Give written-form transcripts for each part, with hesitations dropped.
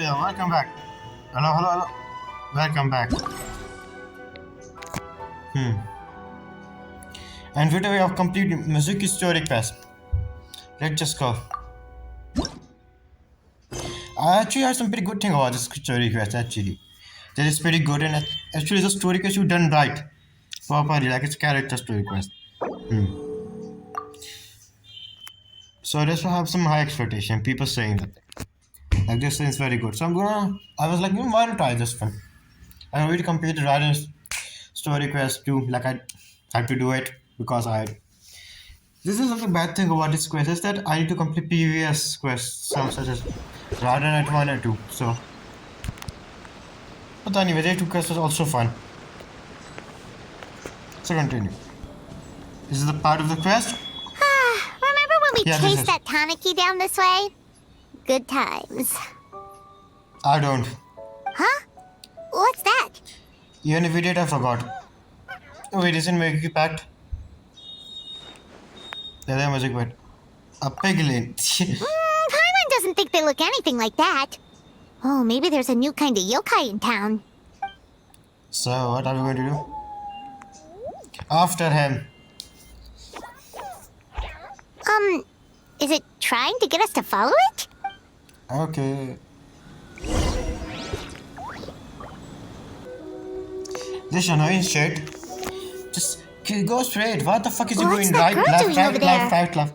Yeah, welcome back. Hello, hello, hello. Welcome back. Hmm. And today we have completed Mizuki Story quest. Let's just go. I actually had some pretty good thing about this story quest actually. That is pretty good and actually it's a story quest you done right. Properly, like it's a character story quest. Hmm. So this will have some high expectation. People saying that. Like this thing is very good. So I was like, why not try this one? I already completed Ryan's story quest too. Like I had to do it because I this is the bad thing about this quest is that I need to complete previous quests, some such as rather than at one or two. So, but anyway, day two quest was also fun. So continue. This is the part of the quest. Remember when we Yeah, this chased is. that Tanaki down this way? Good times. I don't. Huh? What's that? Even if we did, I forgot. Oh, wait, isn't Mizuki packed? The other magic word. A piglin. Paimon doesn't think they look anything like that. Oh, maybe there's a new kind of yokai in town. So what are we going to do? After him. Is it trying to get us to follow it? Okay. This annoying shit. Just go straight. What the fuck is he What's going that right, girl left, doing right, over left, there? right, left?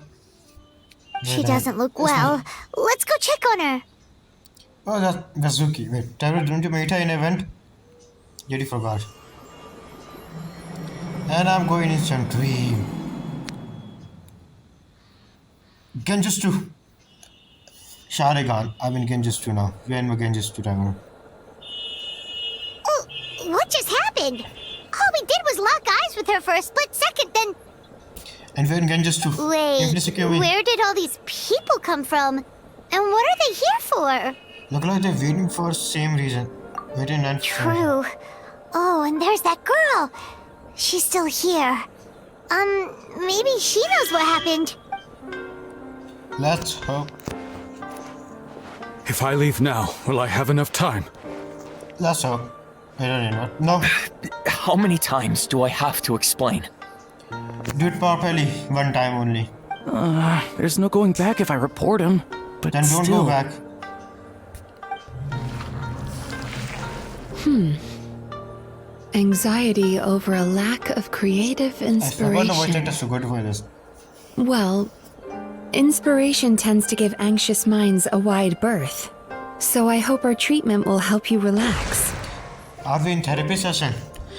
She doesn't look well. Let's go check on her. Oh, that's Mizuki. Wait, Tyler, didn't you meet her in event? Yet you forgot. And I'm going in some dream. Genjutsu. Sharingan. I'm in Genjutsu now. We're in my Genjutsu timer. Oh, what just happened? All we did was lock eyes with her for a split second, then... And we're in Genjutsu. Wait, where did all these people come from? And what are they here for? Look like they're waiting for same reason. Waiting and True. Oh, and there's that girl. She's still here. Maybe she knows what happened. Let's hope. If I leave now, will I have enough time? Let's hope. I don't know. No. How many times do I have to explain? Do it properly. One time only. There's no going back if I report him. But Then don't still, go back. Anxiety over a lack of creative I forgot the voice inspiration. actors to go for this. Well, inspiration tends to give anxious minds a wide berth. So I hope our treatment will help you relax. Are we in therapy session?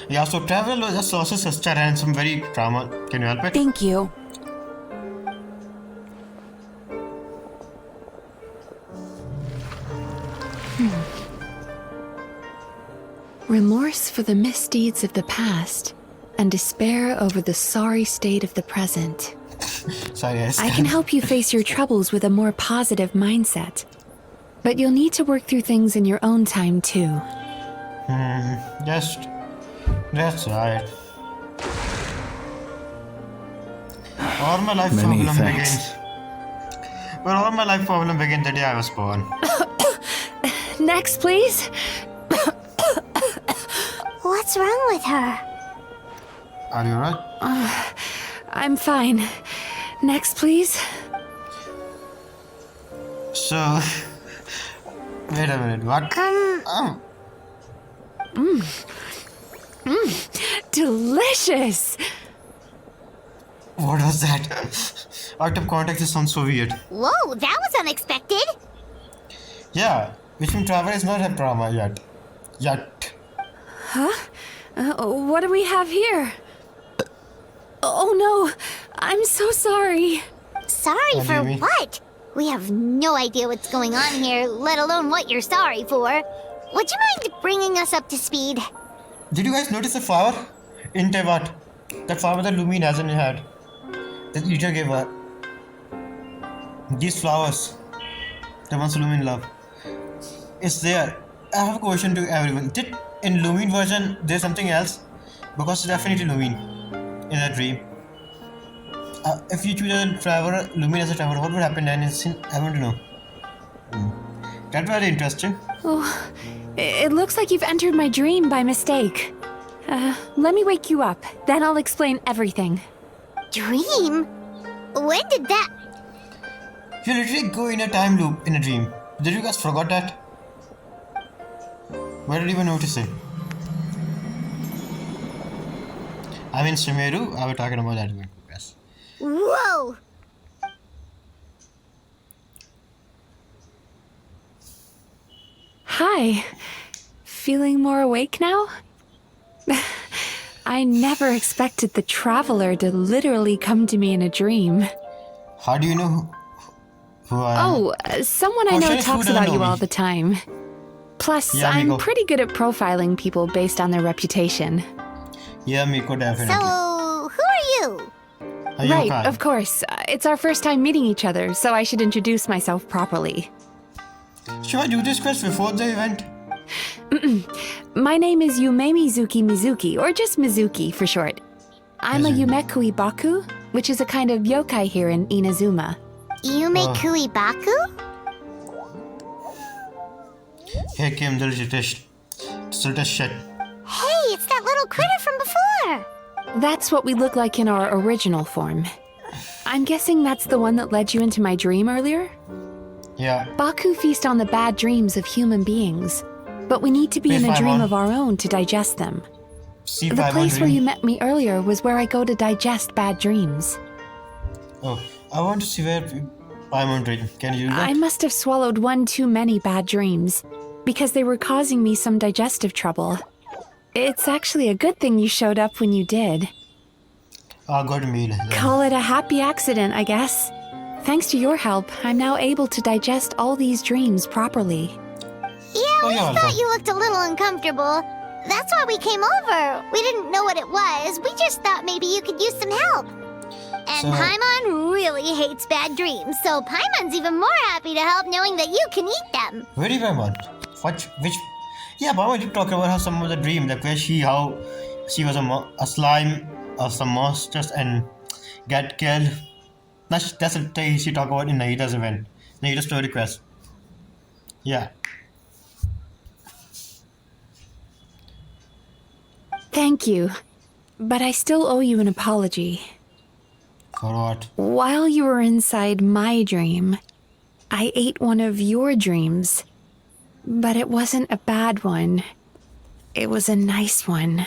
Yeah, so travel just lost his sister and some very trauma. Can you help it? Thank you. Remorse for the misdeeds of the past and despair over the sorry state of the present. Sorry, I can help you face your troubles with a more positive mindset. But you'll need to work through things in your own time too. Just. That's right. All my life Many problem thanks. begins. Well, all my life problem began the day I was born. Next, please. What's wrong with her? Are you alright? I'm fine. Next, please. So. Wait a minute, what? Delicious. What was that? Out of context, it sounds so weird. Whoa, that was unexpected. Yeah, which means travel is not a trauma yet. Yet. What do we have here? Oh no, I'm so sorry. Sorry What do for you mean? what? We have no idea what's going on here, let alone what you're sorry for. Would you mind bringing us up to speed? Did you guys notice the flower? In what? That flower that Lumine hasn't had. That Ija gave her. These flowers. The ones Lumine love. It's there. I have a question to everyone. Did in Lumine version there's something else? Because it's definitely Lumine in that dream. If you choose a traveler, Lumine as a traveler, what would happen then? I want to know. That's very interesting. Oh, it looks like you've entered my dream by mistake. Let me wake you up, then I'll explain everything. Dream? When did that... You literally go in a time loop in a dream. Did you guys forgot that? Where did you even notice it? I mean, Sumeru, I was talking about that one. Yes. Whoa! Hi. Feeling more awake now? I never expected the Traveler to literally come to me in a dream. How do you know who I am? Oh, someone I Oh, know Shanice, who talks doesn't about know you me? all the time. Plus, Yeah, I'm Miko. pretty good at profiling people based on their reputation. Yeah, Miko, definitely. So, who are you? Are you Right, okay? of course. It's our first time meeting each other, so I should introduce myself properly. Should I do this quest before the event? My name is Mizuki Mizuki, or just Mizuki for short. I'm a Mizuki. Yumekui Baku, which is a kind of yokai here in Inazuma. Yume Kuibaku? Hey, Kim, the latest shit. Hey, it's that little critter from before! That's what we look like in our original form. I'm guessing that's the one that led you into my dream earlier? Yeah. Baku feast on the bad dreams of human beings, but we need to be in a Please, dream Paimon. of our own to digest them. See The Paimon place where dream. you met me earlier was where I go to digest bad dreams. Oh, I want to see where Paimon dream. Can you do that? I must have swallowed one too many bad dreams, because they were causing me some digestive trouble. It's actually a good thing you showed up when you did. Good meal. Then. Call it a happy accident, I guess. Thanks to your help, I'm now able to digest all these dreams properly. Yeah, Oh, we you're thought welcome. you looked a little uncomfortable. That's why we came over. We didn't know what it was. We just thought maybe you could use some help. And So- Paimon really hates bad dreams, so Paimon's even more happy to help knowing that you can eat them. Where do you Paimon? Which? Yeah, Paimon, you talk about how some of the dream, like how she was a slime of some monsters and get killed. That's the thing she talk about in Nahita's event. Nahita's story quest. Yeah. Thank you, but I still owe you an apology. For what? While you were inside my dream, I ate one of your dreams. But it wasn't a bad one. It was a nice one.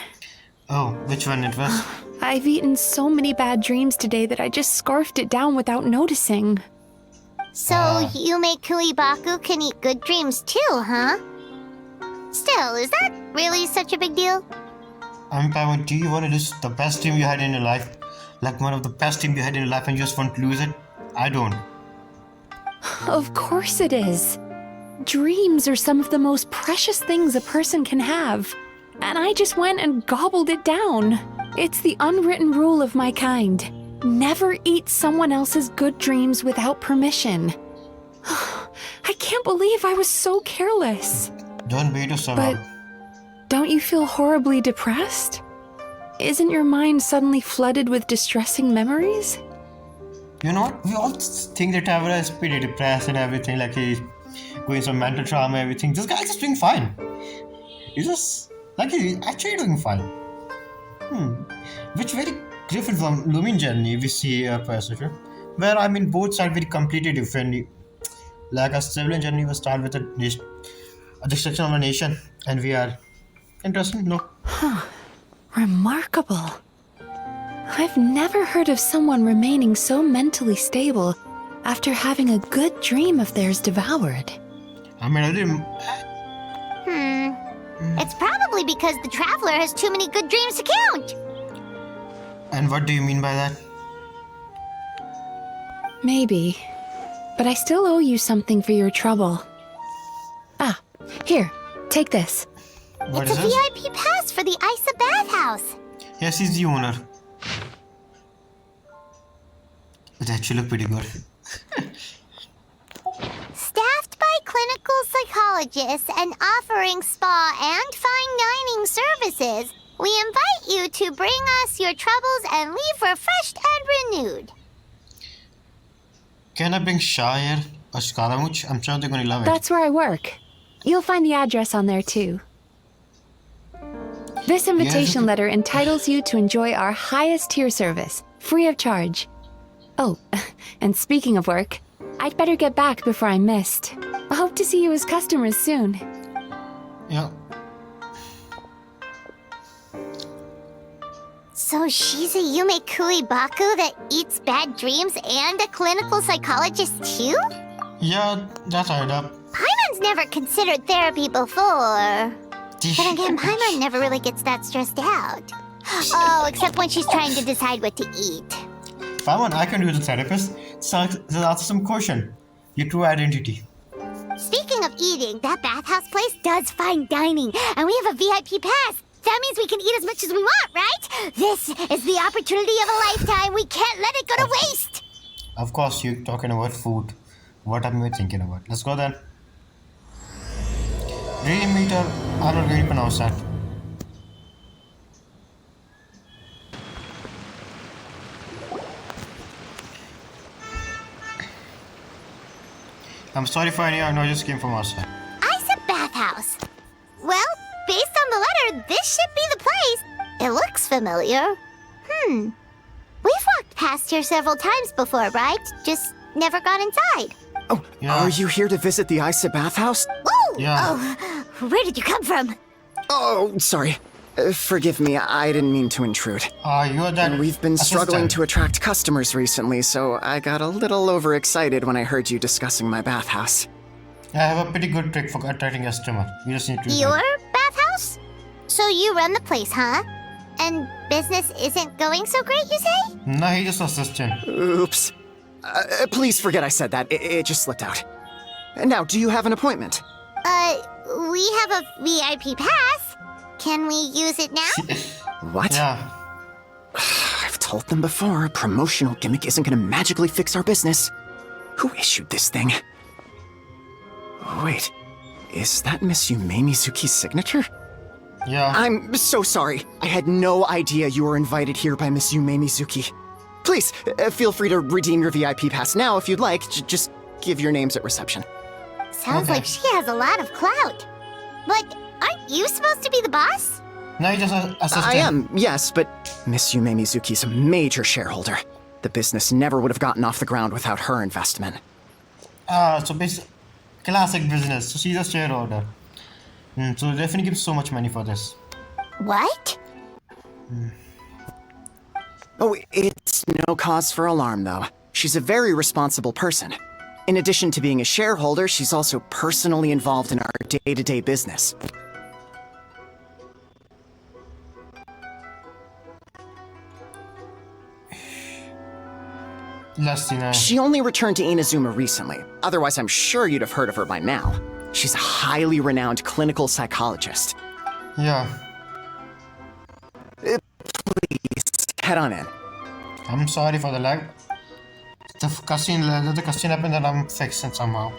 Oh, which one it was? I've eaten so many bad dreams today that I just scarfed it down without noticing. So Yume Kuibaku can eat good dreams too, huh? Still, is that really such a big deal? Paimon, do you want to lose the best dream you had in your life? Like one of the best dreams you had in your life and you just want to lose it? I don't. Of course it is. Dreams are some of the most precious things a person can have. And I just went and gobbled it down. It's the unwritten rule of my kind. Never eat someone else's good dreams without permission. I can't believe I was so careless. Don't beat yourself But up. don't you feel horribly depressed? Isn't your mind suddenly flooded with distressing memories? You know what? We all think that Tavara is pretty depressed and everything, like he's going some mental trauma, everything. This guy's just doing fine. He's just like he's actually doing fine. Which very different from Lumin journey we see a person, where I mean both sides very completely different. Like a civilian journey was start with a destruction of a nation, and we are interesting. No, Remarkable. I've never heard of someone remaining so mentally stable after having a good dream of theirs devoured. I mean I didn't. It's probably because the Traveler has too many good dreams to count. And what do you mean by that? Maybe. But I still owe you something for your trouble. Ah, here, take this. What It's is a this? VIP pass for the Isa bathhouse. Yes, he's the owner. It actually look pretty good. Staffed by clinical psychologists and offering spa and fine dining services, we invite you to bring us your troubles and leave refreshed and renewed. Can I bring Shah here or Scaramouche? I'm sure they're gonna love it. That's where I work. You'll find the address on there too. This invitation letter entitles you to enjoy our highest tier service, free of charge. Oh, and speaking of work, I'd better get back before I'm missed. I hope to see you as customers soon. Yeah. So she's a Yume Kuibaku that eats bad dreams and a clinical psychologist too? Yeah, that's right up. Paimon's never considered therapy before. Then again, Paimon never really gets that stressed out. Oh, except when she's trying to decide what to eat. Paimon, I can do the therapist. So there's also some caution. Your true identity. Speaking of eating, that bathhouse place does fine dining, and we have a VIP pass. That means we can eat as much as we want, right? This is the opportunity of a lifetime. We can't let it go to waste. Of course, you're talking about food. What am I thinking about? Let's go then. Really meter, I'm not going to pronounce that. I'm sorry for any I know I just came from outside. I said bathhouse. Well, based on the letter, this should be the place. It looks familiar. We've walked past here several times before, right? Just never gone inside. Oh, Yeah. are you here to visit the Isa bathhouse? Oh! Yeah. Oh, where did you come from? Oh, sorry. Forgive me, I didn't mean to intrude. You're that We've been struggling assistant. to attract customers recently, so I got a little overexcited when I heard you discussing my bathhouse. I have a pretty good trick for attracting customers. You just need to. Your bathhouse? So you run the place, huh? And business isn't going so great, you say? No, he's just assistant. Oops. Please forget I said that. It just slipped out. Now, do you have an appointment? We have a VIP pass. Can we use it now? What? Yeah. I've told them before, a promotional gimmick isn't gonna magically fix our business. Who issued this thing? Wait, is that Miss Yume Mizuki's signature? Yeah. I'm so sorry. I had no idea you were invited here by Miss Yume Mizuki. Please, feel free to redeem your VIP pass now if you'd like. Just give your names at reception. Sounds Okay. like she has a lot of clout. But aren't you supposed to be the boss? No, he's just an assistant. I am, yes, but Miss Yume Mizuki's a major shareholder. The business never would have gotten off the ground without her investment. So basically, classic business. So she's a shareholder. So they definitely give so much money for this. What? Oh, it's no cause for alarm, though. She's a very responsible person. In addition to being a shareholder, she's also personally involved in our day-to-day business. Let's see now. She only returned to Inazuma recently. Otherwise, I'm sure you'd have heard of her by now. She's a highly renowned clinical psychologist. Yeah. Please, head on in. I'm sorry for the lag. The cutscene happened that I'm fixing somehow.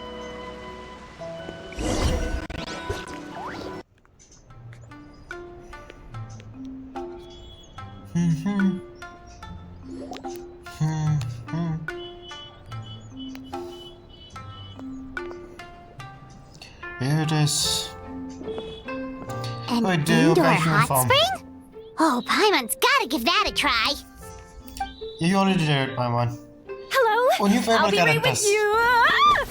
Here it is. An Wait, do indoor you hot confirm? spring? Oh, Paimon's gotta give that a try. You already did it, my man. Hello? Oh, new favorite I'll be right characters. with you. Ah!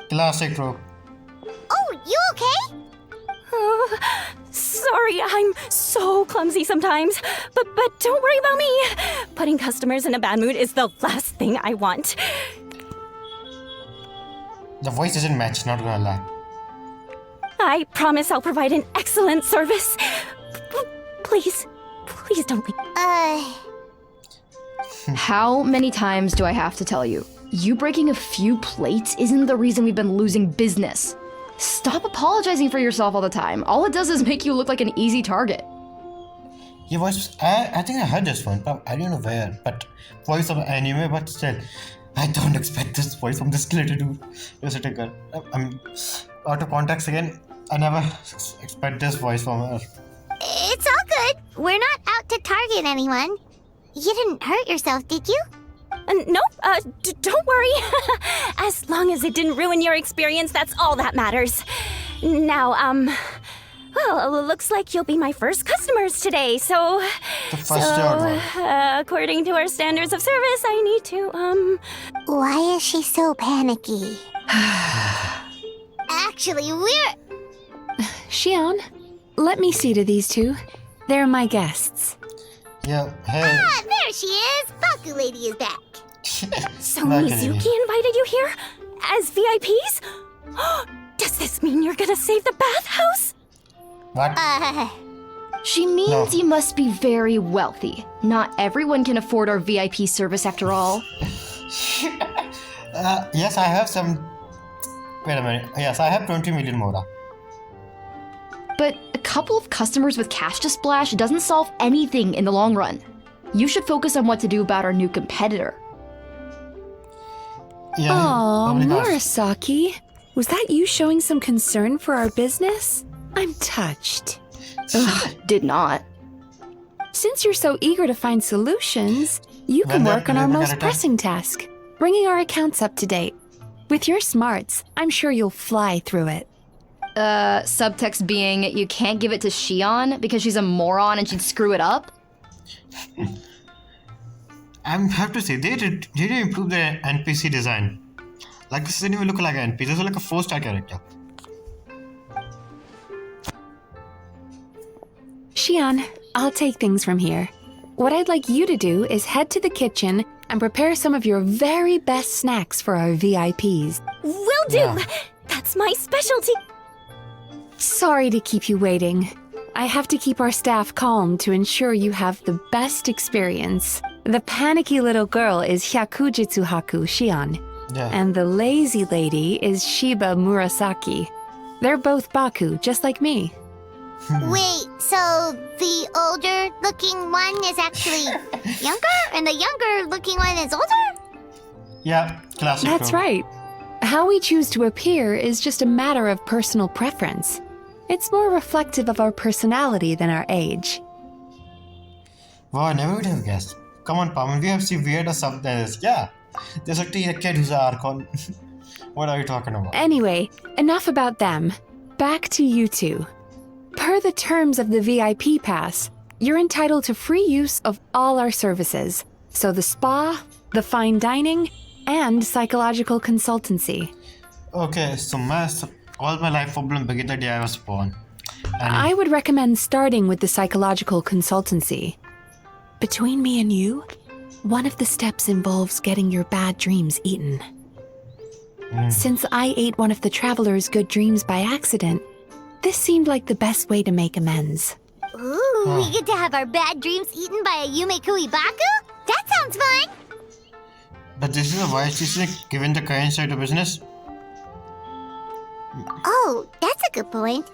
Classic trope. Oh, you okay? Oh, sorry, I'm so clumsy sometimes. But don't worry about me. Putting customers in a bad mood is the last thing I want. The voice doesn't match, not gonna lie. I promise I'll provide an excellent service. Please don't leave. How many times do I have to tell you? You breaking a few plates isn't the reason we've been losing business. Stop apologizing for yourself all the time. All it does is make you look like an easy target. Your voice, I think I heard this one, but I don't know where. But voice of anime, but still, I don't expect this voice from this little dude. You're such a girl. I'm out of context again. I never expect this voice from her. It's all good. We're not out to target anyone. You didn't hurt yourself, did you? Nope, don't worry. As long as it didn't ruin your experience, that's all that matters. Now, well, looks like you'll be my first customers today, so... The first one. According to our standards of service, I need to, Why is she so panicky? Actually, Xion, let me see to these two. They're my guests. Yeah, hey. Ah, there she is! Baku lady is back. So Back in Mizuki it. invited you here? As VIPs? Does this mean you're gonna save the bathhouse? What? She means No. you must be very wealthy. Not everyone can afford our VIP service after all. Yes, I have some. Wait a minute. Yes, I have 20 million more. But a couple of customers with cash to splash doesn't solve anything in the long run. You should focus on what to do about our new competitor. Yeah. Aw, nobody cares. Murasaki. Was that you showing some concern for our business? I'm touched. Did not. Since you're so eager to find solutions, you can When work on our that- most pressing task, bringing our accounts up to date. With your smarts, I'm sure you'll fly through it. Subtext being you can't give it to Xion because she's a moron and she'd screw it up? I have to say, they did improve the NPC design. Like, this didn't even look like an NPC, this is like a 4-star character. Xion, I'll take things from here. What I'd like you to do is head to the kitchen and prepare some of your very best snacks for our VIPs. Will do! Yeah. That's my specialty! Sorry to keep you waiting. I have to keep our staff calm to ensure you have the best experience. The panicky little girl is Hyakujitsu Haku Xion, Yeah. and the lazy lady is Shiba Murasaki. They're both Baku, just like me. Wait, so the older looking one is actually younger? And the younger looking one is older? Yeah, classic. That's bro. right. How we choose to appear is just a matter of personal preference. It's more reflective of our personality than our age. Wow, I never would have guessed. Come on, Paman, we have seen weirder stuff than this. Yeah. There's a kid who's an Archon. What are you talking about? Anyway, enough about them. Back to you two. Per the terms of the VIP pass, you're entitled to free use of all our services. So the spa, the fine dining, and psychological consultancy. Okay, so all my life problem began the day I was born. And I would recommend starting with the psychological consultancy. Between me and you, one of the steps involves getting your bad dreams eaten. Since I ate one of the traveler's good dreams by accident, this seemed like the best way to make amends. Ooh, we get to have our bad dreams eaten by a Yumekui Baku? That sounds fun! but this is a wise decision given the current state of business. Oh, that's a good point.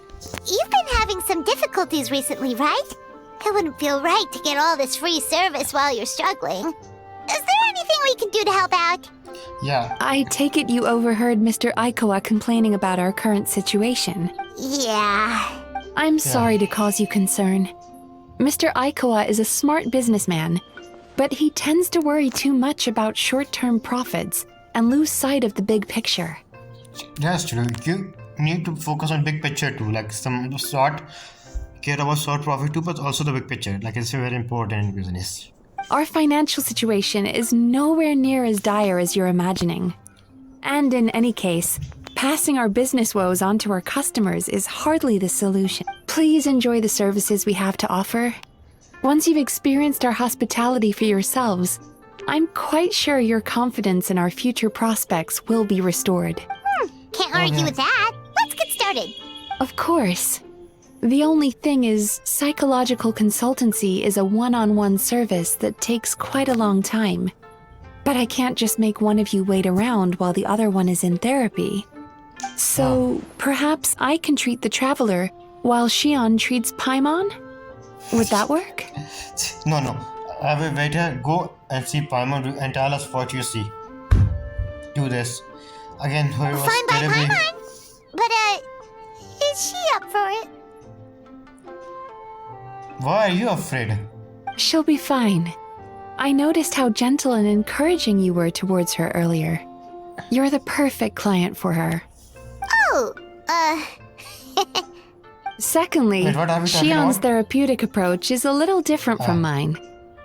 You've been having some difficulties recently, right? It wouldn't feel right to get all this free service while you're struggling. Is there anything we can do to help out? Yeah. I take it you overheard Mr. Aikawa complaining about our current situation. Yeah. I'm sorry to cause you concern. Mr. Aikawa is a smart businessman, but he tends to worry too much about short-term profits and lose sight of the big picture. That's true. You need to focus on big picture too. Like some short, care about short profit too, but also the big picture. Like it's very important in business. Our financial situation is nowhere near as dire as you're imagining. And in any case, passing our business woes on to our customers is hardly the solution. Please enjoy the services we have to offer. Once you've experienced our hospitality for yourselves, I'm quite sure your confidence in our future prospects will be restored. Can't argue with that. Let's get started. Of course. The only thing is, psychological consultancy is a one-on-one service that takes quite a long time. But I can't just make one of you wait around while the other one is in therapy. So, perhaps I can treat the traveler while Xion treats Paimon? Would that work? No. I will wait here. Go and see Paimon and tell us what you see. Do this. Again, whoever was Fine by terribly... Paimon. But, is she up for it? Why are you afraid? She'll be fine. I noticed how gentle and encouraging you were towards her earlier. You're the perfect client for her. Oh, Secondly, Wait, what are we talking Shion's about? therapeutic approach is a little different from mine.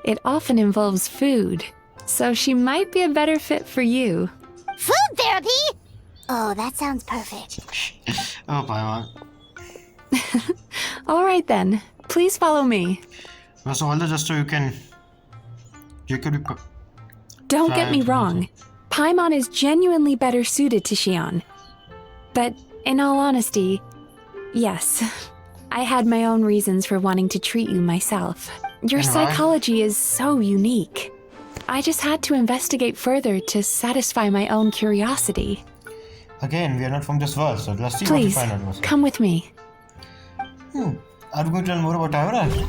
It often involves food, so she might be a better fit for you. food therapy? Oh, that sounds perfect. Oh, Paimon. All right then, please follow me. So all the just so you could be. Don't get me Right. wrong, Paimon is genuinely better suited to Shion. But in all honesty, yes, I had my own reasons for wanting to treat you myself. Your And why? psychology is so unique. I just had to investigate further to satisfy my own curiosity. Again, we are not from this world, so let's see what we Please, find out. come with me. Are you going to learn more about Aura?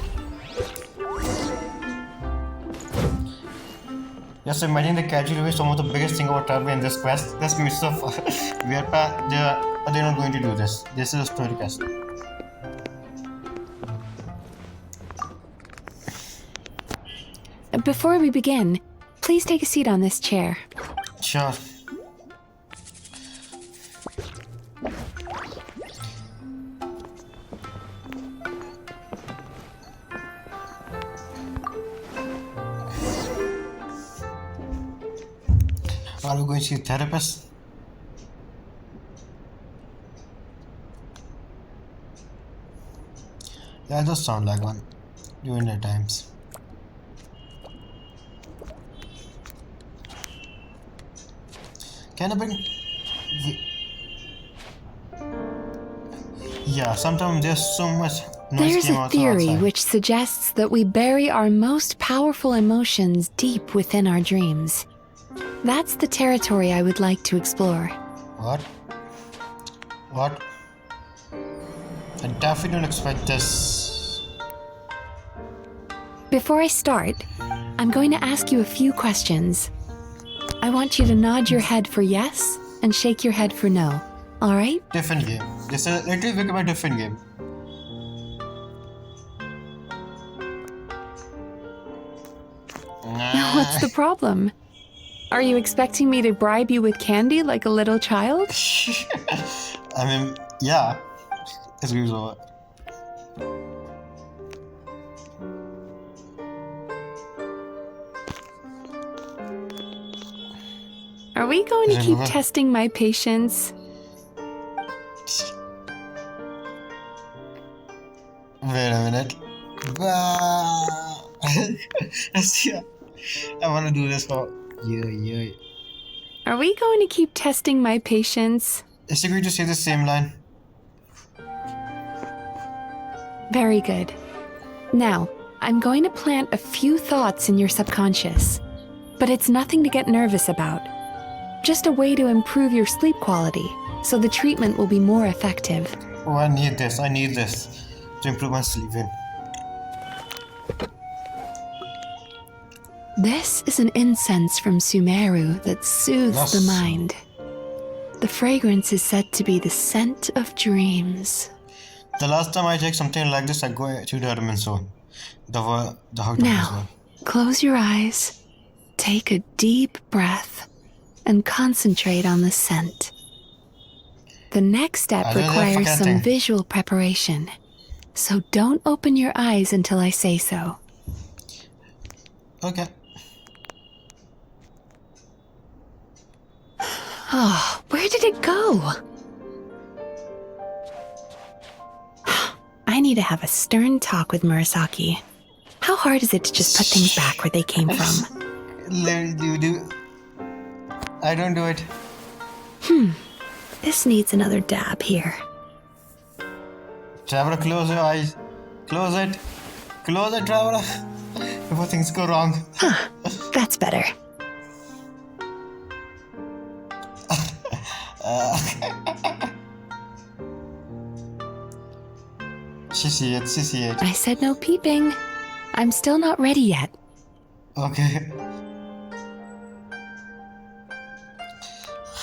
Yes, imagine the casual way some of the biggest thing about Turbo in this quest. That's going to be so fun. They're not going to do this. This is a story quest. Before we begin, please take a seat on this chair. Sure. Are we going to see a therapist? Yeah, it does sound like one during the times. Can I bring? Yeah, sometimes there's so much noise There's came a out theory outside. which suggests that we bury our most powerful emotions deep within our dreams. That's the territory I would like to explore. What? What? I definitely don't expect this. Before I start, I'm going to ask you a few questions. I want you to nod your head for yes and shake your head for no. All right? Different game. This is literally become a different game. What's the problem? Are you expecting me to bribe you with candy like a little child? I mean, yeah. It's game's over. Are we going to Is it keep over? testing my patience? Wait a minute. Yeah. I want to do this for you. Are we going to keep testing my patience? Is she going to say the same line? Very good. Now, I'm going to plant a few thoughts in your subconscious. But it's nothing to get nervous about. Just a way to improve your sleep quality, so the treatment will be more effective. Oh, I need this. I need this to improve my sleeping. This is an incense from Sumeru that soothes Yes. the mind. The fragrance is said to be the scent of dreams. The last time I checked something like this, I go to the Herman zone. The hot Now, close your eyes, take a deep breath, and concentrate on the scent. The next step I don't know, requires some forgetting. visual preparation, so don't open your eyes until I say so. Okay. Oh, where did it go? I need to have a stern talk with Murasaki. How hard is it to just put things back where they came from? Let you do. I don't do it. This needs another dab here. Traveler, close your eyes. Close it. Close it, Traveler. Before things go wrong. That's better. She see it. I said no peeping. I'm still not ready yet. Okay.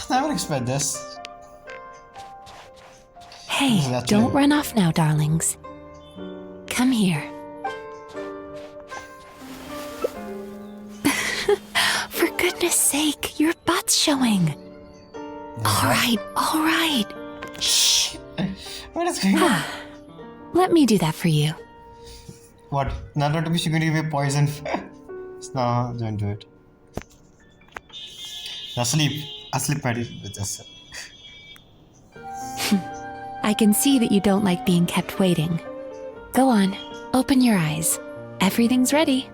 Never expect this. Hey, Exactly. don't run off now, darlings. Come here. goodness sake, your butt's showing. All right. Shh. What is going on? Let me do that for you. What? Not to be, she's going to give me poison. No, don't do it. Now sleep. I'll sleep ready with this. I can see that you don't like being kept waiting. Go on, open your eyes. Everything's ready.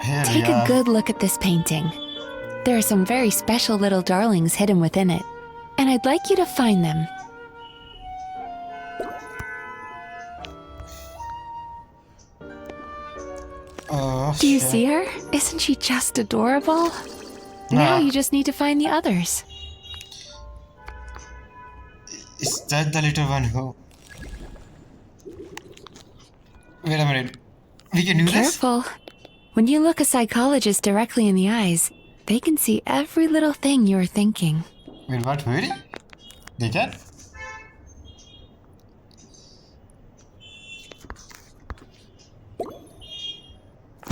Here Take we a are. good look at this painting. There are some very special little darlings hidden within it, and I'd like you to find them. Oh, Do you shit. see her? Isn't she just adorable? Now you just need to find the others. Is that the little one who... Wait a minute. We can do this? Careful. When you look a psychologist directly in the eyes, they can see every little thing you're thinking. Wait, what? Really? They can?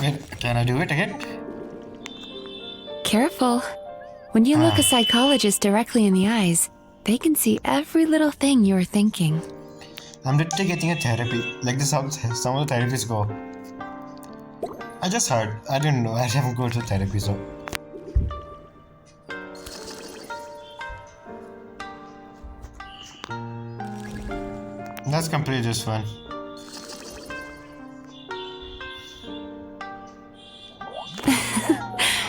Wait, can I do it again? Careful. When you look a psychologist directly in the eyes, they can see every little thing you're thinking. I'm literally getting a therapy. Like this, how some of the therapies go. I just heard. I didn't know. I haven't gone to therapy, so. Let's complete this one.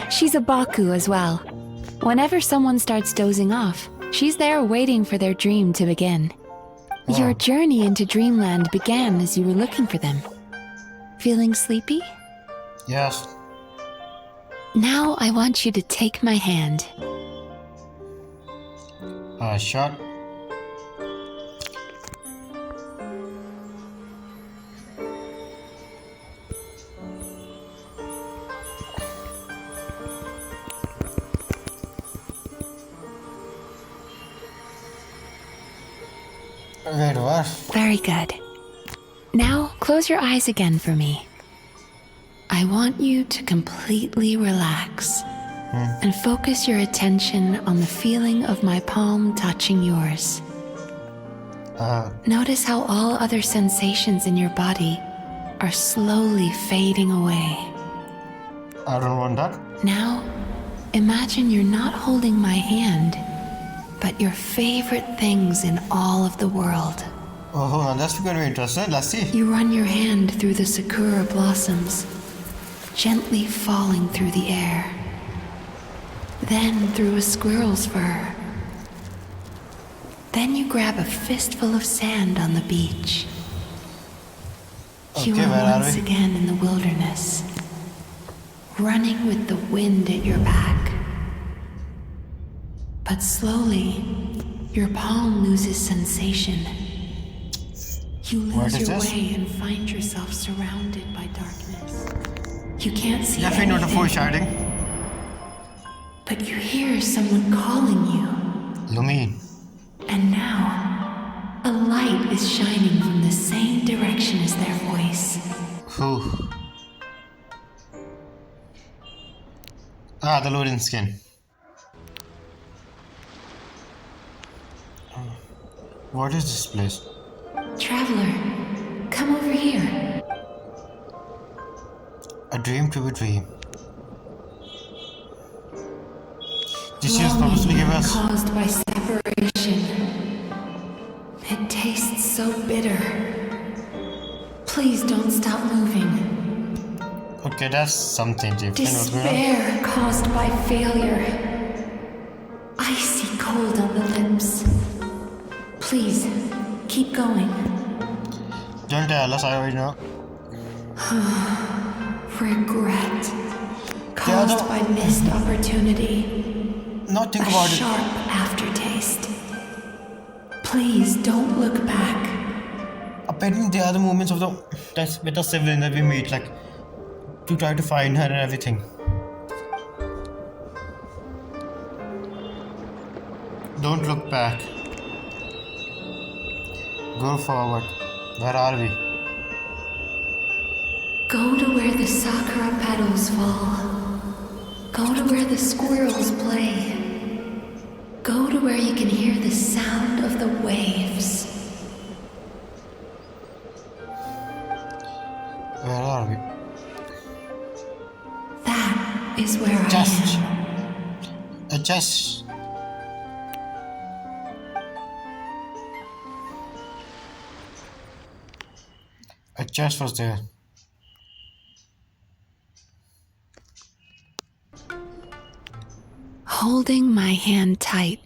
She's a Baku as well. Whenever someone starts dozing off, she's there waiting for their dream to begin. Your journey into Dreamland began as you were looking for them. Feeling sleepy? Yes. Now I want you to take my hand. Shot. Wait, what? Very good. Now close your eyes again for me. I want you to completely relax and focus your attention on the feeling of my palm touching yours. Notice how all other sensations in your body are slowly fading away. I don't want that. Now, imagine you're not holding my hand, but your favorite things in all of the world. Oh, hold on. That's going to be interesting. Let's see. You run your hand through the sakura blossoms, gently falling through the air. Then through a squirrel's fur. Then you grab a fistful of sand on the beach. You Okay, where are are once we? again in the wilderness, running with the wind at your back. But slowly, your palm loses sensation. You What lose is your this? way and find yourself surrounded by darkness. You can't see Definitely not a anything, foreshadowing. but you hear someone calling you. Lumine. And now, a light is shining from the same direction as their voice. Who? Ah, the loading skin. What is this place? Traveler, come over here. A dream to be dream. This is supposed to give us. Caused by separation. It tastes so bitter. Please don't stop moving. Okay, that's something different. What's going on? Despair caused by failure. Icy cold on the lips. Please, keep going. Don't tell us, I already know. Regret caused by missed opportunity. No, think A about it. sharp aftertaste. Please don't look back. Apparently, there are the moments of the that's with the sibling that we meet, like to try to find her and everything. Don't look back. Go forward. Where are we? Go to where the sakura petals fall. Go to where the squirrels play. Go to where you can hear the sound of the waves. Where are we? That is where I Just. am. A chest. A chest was there. Holding my hand tight,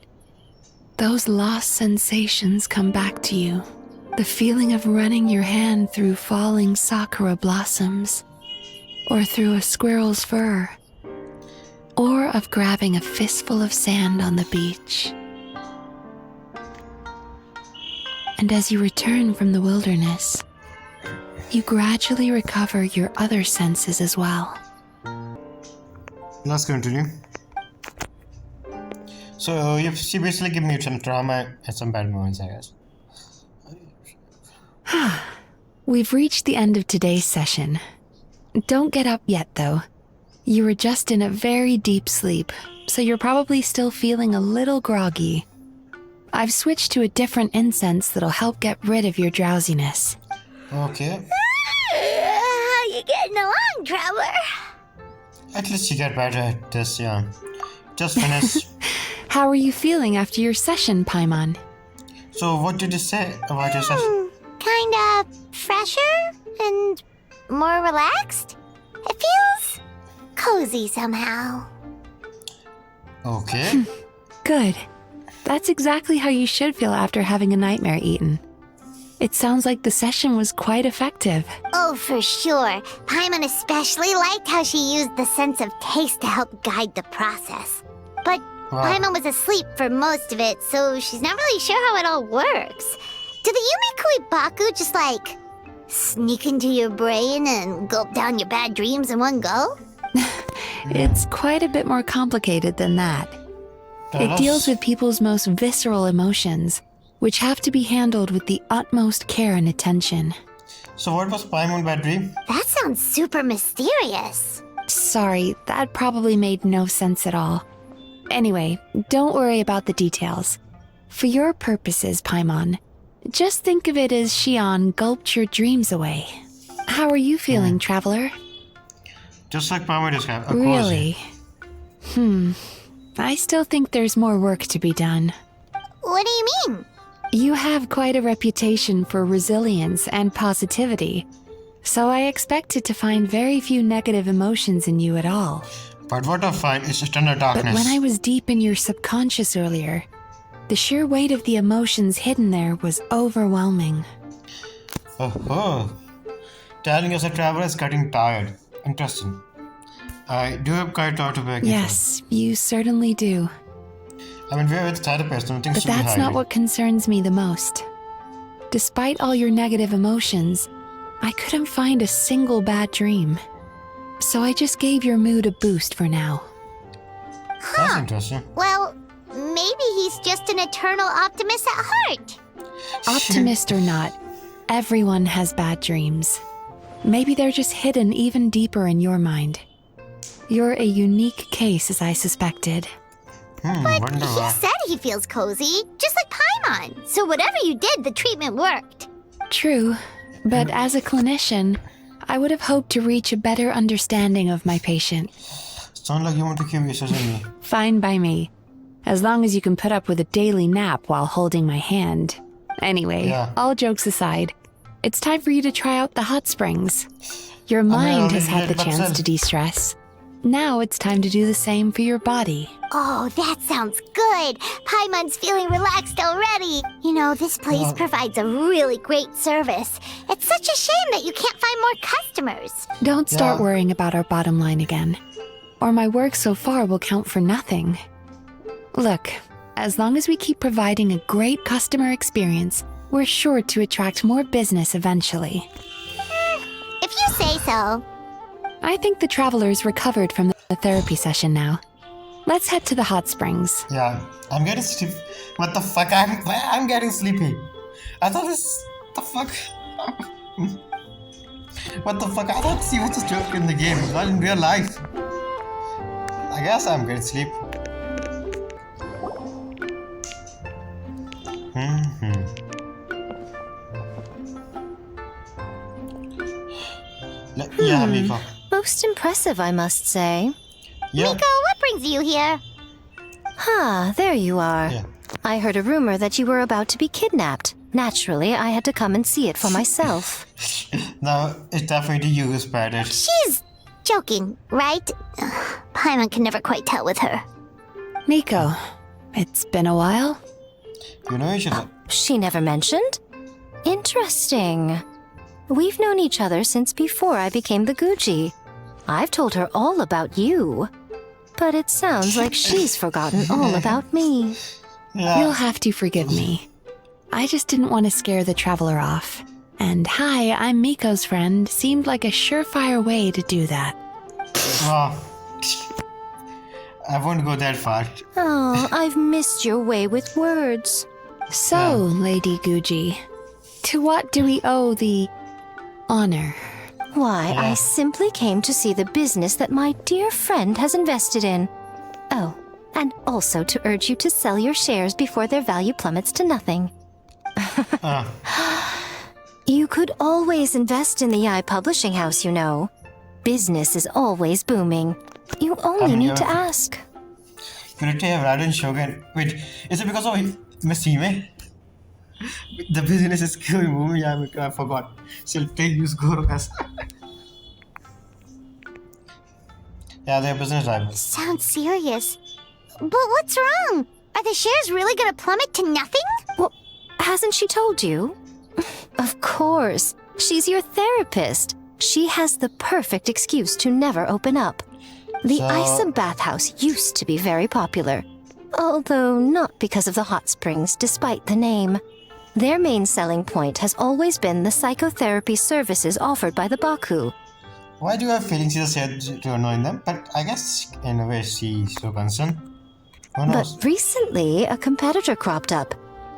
those lost sensations come back to you. The feeling of running your hand through falling sakura blossoms, or through a squirrel's fur, or of grabbing a fistful of sand on the beach. And as you return from the wilderness, you gradually recover your other senses as well. Let's continue. So she basically gave me some trauma and some bad moments, I guess. We've reached the end of today's session. Don't get up yet, though. You were just in a very deep sleep, so you're probably still feeling a little groggy. I've switched to a different incense that'll help get rid of your drowsiness. Okay. How you getting along, Traveler? At least you get better at this, yeah. Just finished. How are you feeling after your session, Paimon? So what did you say about your session? Kinda fresher and more relaxed? It feels cozy somehow. Okay. Good. That's exactly how you should feel after having a nightmare eaten. It sounds like the session was quite effective. Oh, for sure. Paimon especially liked how she used the sense of taste to help guide the process. But Wow. Paimon was asleep for most of it, so she's not really sure how it all works. Did the Yumi Kuibaku just like sneak into your brain and gulp down your bad dreams in one go? It's quite a bit more complicated than that. It deals with people's most visceral emotions, which have to be handled with the utmost care and attention. So what was Paimon bad dream? That sounds super mysterious. Sorry, that probably made no sense at all. Anyway, don't worry about the details. For your purposes, Paimon, just think of it as Xion gulped your dreams away. How are you feeling, Traveler? Just like Paimon described. Really? I still think there's more work to be done. What do you mean? You have quite a reputation for resilience and positivity, so I expected to find very few negative emotions in you at all. But what I find is eternal But darkness. when I was deep in your subconscious earlier, the sheer weight of the emotions hidden there was overwhelming. Oh. Telling us a traveler is getting tired. Interesting. I do have quite a lot to beg you Yes, you certainly do. for. I mean, we're with therapists, nothing But should be that's hiding. not what concerns me the most. Despite all your negative emotions, I couldn't find a single bad dream. So I just gave your mood a boost for now. That's interesting. Well, maybe he's just an eternal optimist at heart. Optimist or not, everyone has bad dreams. Maybe they're just hidden even deeper in your mind. You're a unique case, as I suspected. Wonder He why. said he feels cozy, just like Paimon. So whatever you did, the treatment worked. True, but as a clinician, I would have hoped to reach a better understanding of my patient. Sound like you want to kill yourself in me. Fine by me, as long as you can put up with a daily nap while holding my hand. Anyway, Yeah. all jokes aside, it's time for you to try out the hot springs. Your I mind has already had the did, but chance still. to de-stress. Now it's time to do the same for your body. Oh, that sounds good. Paimon's feeling relaxed already. You know, this place provides a really great service. It's such a shame that you can't find more customers. Don't start Yeah. worrying about our bottom line again, or my work so far will count for nothing. Look, as long as we keep providing a great customer experience, we're sure to attract more business eventually. If you say so. I think the traveler's recovered from the therapy session now. Let's head to the hot springs. Yeah, I'm getting sleepy. What the fuck? I'm getting sleepy. I thought this. The fuck? What the fuck? I thought she was just joking in the game, not in real life. I guess I'm getting sleep. Yeah, Miko. Most impressive, I must say. Yeah. Miko, what brings you here? Ah, there you are. Yeah. I heard a rumor that you were about to be kidnapped. Naturally, I had to come and see it for myself. No, it's definitely you who spread it. She's joking, right? Paimon can never quite tell with her. Miko, it's been a while. You know you should. She never mentioned? Interesting. We've known each other since before I became the Guji. I've told her all about you. But it sounds like she's forgotten all about me. Yeah. You'll have to forgive me. I just didn't want to scare the traveler off. And hi, I'm Miko's friend seemed like a surefire way to do that. Wow. I won't go that far. Oh, I've missed your way with words. So, Lady Guji, to what do we owe the honor? Why, I simply came to see the business that my dear friend has invested in. Oh, and also to urge you to sell your shares before their value plummets to nothing. You could always invest in the publishing house, you know. Business is always booming. You only need to ask. Currently, I have Raiden Shogun. Wait, is it because of Miss Hime? The business is going booming. Yeah, I forgot. She'll take use Goro as. Yeah, they're business rivals. Sounds serious. But what's wrong? Are the shares really gonna plummet to nothing? Well, hasn't she told you? Of course. She's your therapist. She has the perfect excuse to never open up. The Isa bathhouse used to be very popular. Although not because of the hot springs, despite the name. Their main selling point has always been the psychotherapy services offered by the Baku. Why do you have feelings she just said to annoy them? But I guess in a way she's so concerned. Who knows? But recently, a competitor cropped up.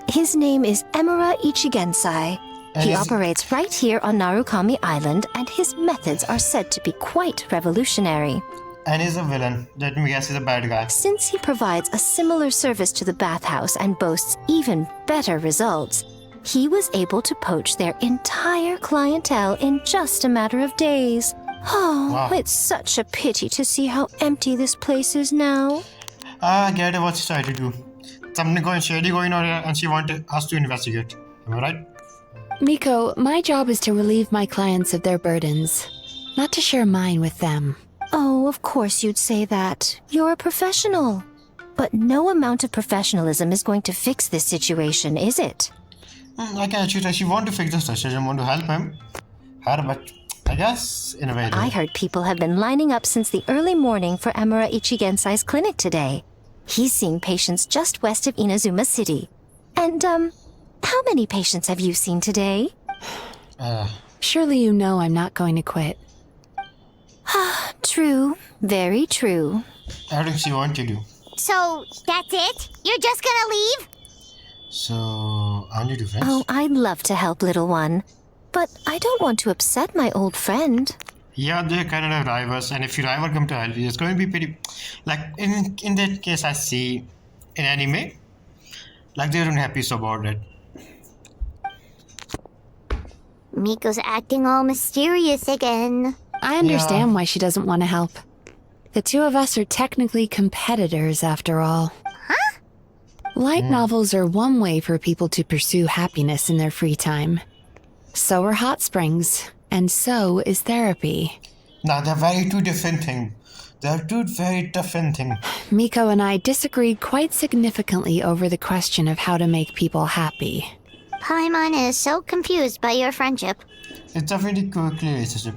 His name is Emura Ichigensai. He operates right here on Narukami Island, and his methods are said to be quite revolutionary. And he's a villain. Let me guess, he's a bad guy. Since he provides a similar service to the bathhouse and boasts even better results, he was able to poach their entire clientele in just a matter of days. Oh, Wow. It's such a pity to see how empty this place is now. I get it, what she's trying to do. Something going shady going on here, and she wanted us to investigate. Am I right? Miko, my job is to relieve my clients of their burdens, not to share mine with them. Oh, of course you'd say that. You're a professional. But no amount of professionalism is going to fix this situation, is it? I can actually she want to fix the situation, want to help her, but I guess in a way. I heard people have been lining up since the early morning for Emura Ichigensai's clinic today. He's seeing patients just west of Inazuma City. And, how many patients have you seen today? Surely you know I'm not going to quit. True. Very true. Everything she want to do. So, that's it? You're just gonna leave? So, aren't you two friends? Oh, I'd love to help, little one. But I don't want to upset my old friend. Yeah, they're kind of rivals, and if your rival come to help you, it's going to be pretty. Like in that case, I see in anime, like they're unhappy about it. Miko's acting all mysterious again. I understand why she doesn't want to help. The two of us are technically competitors, after all. Huh? Light novels are one way for people to pursue happiness in their free time. So are hot springs, and so is therapy. Now, they're very two different things. They're two very different things. Miko and I disagreed quite significantly over the question of how to make people happy. Paimon is so confused by your friendship. It's a very quick relationship.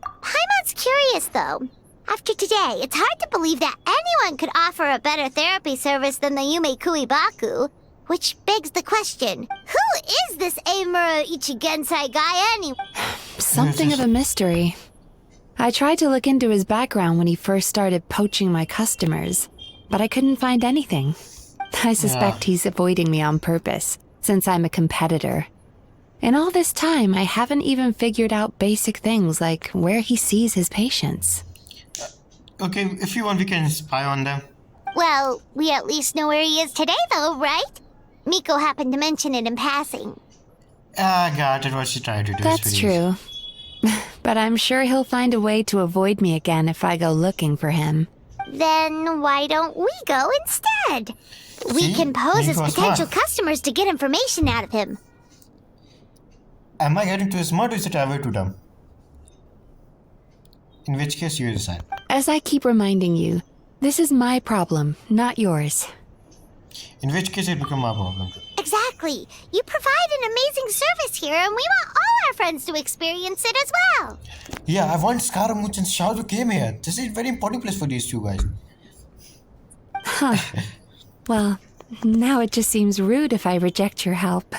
Paimon's curious, though. After today, it's hard to believe that anyone could offer a better therapy service than the Yume Baku. Which begs the question, who is this Emura Ichigensai guy anyway? Something of a mystery. I tried to look into his background when he first started poaching my customers, but I couldn't find anything. I suspect he's avoiding me on purpose, since I'm a competitor. In all this time, I haven't even figured out basic things like where he sees his patients. Okay, if you want, we can spy on them. Well, we at least know where he is today, though, right? Miko happened to mention it in passing. I got it, what she tried to do. That's true. But I'm sure he'll find a way to avoid me again if I go looking for him. Then why don't we go instead? We can pose as potential customers to get information out of him. Am I getting too smart or is it ever too dumb? In which case you decide. As I keep reminding you, this is my problem, not yours. In which case it becomes my problem. Exactly. You provide an amazing service here, and we want all our friends to experience it as well. Yeah, I want Scaramouche and Shao to came here. This is a very important place for these two guys. Huh. Well, now it just seems rude if I reject your help.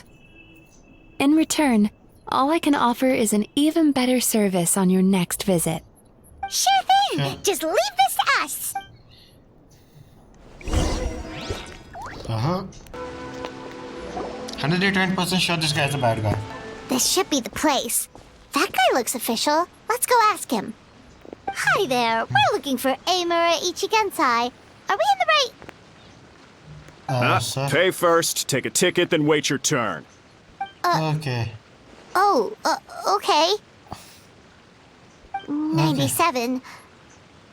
In return, all I can offer is an even better service on your next visit. Sure thing. Sure. Just leave this to us. Uh-huh. 120% sure this guy's a bad guy. This should be the place. That guy looks official. Let's go ask him. Hi there. We're looking for Amura Ichigensai. Are we in the right... Sir? Pay first, take a ticket, then wait your turn. Okay. Oh, okay. 97.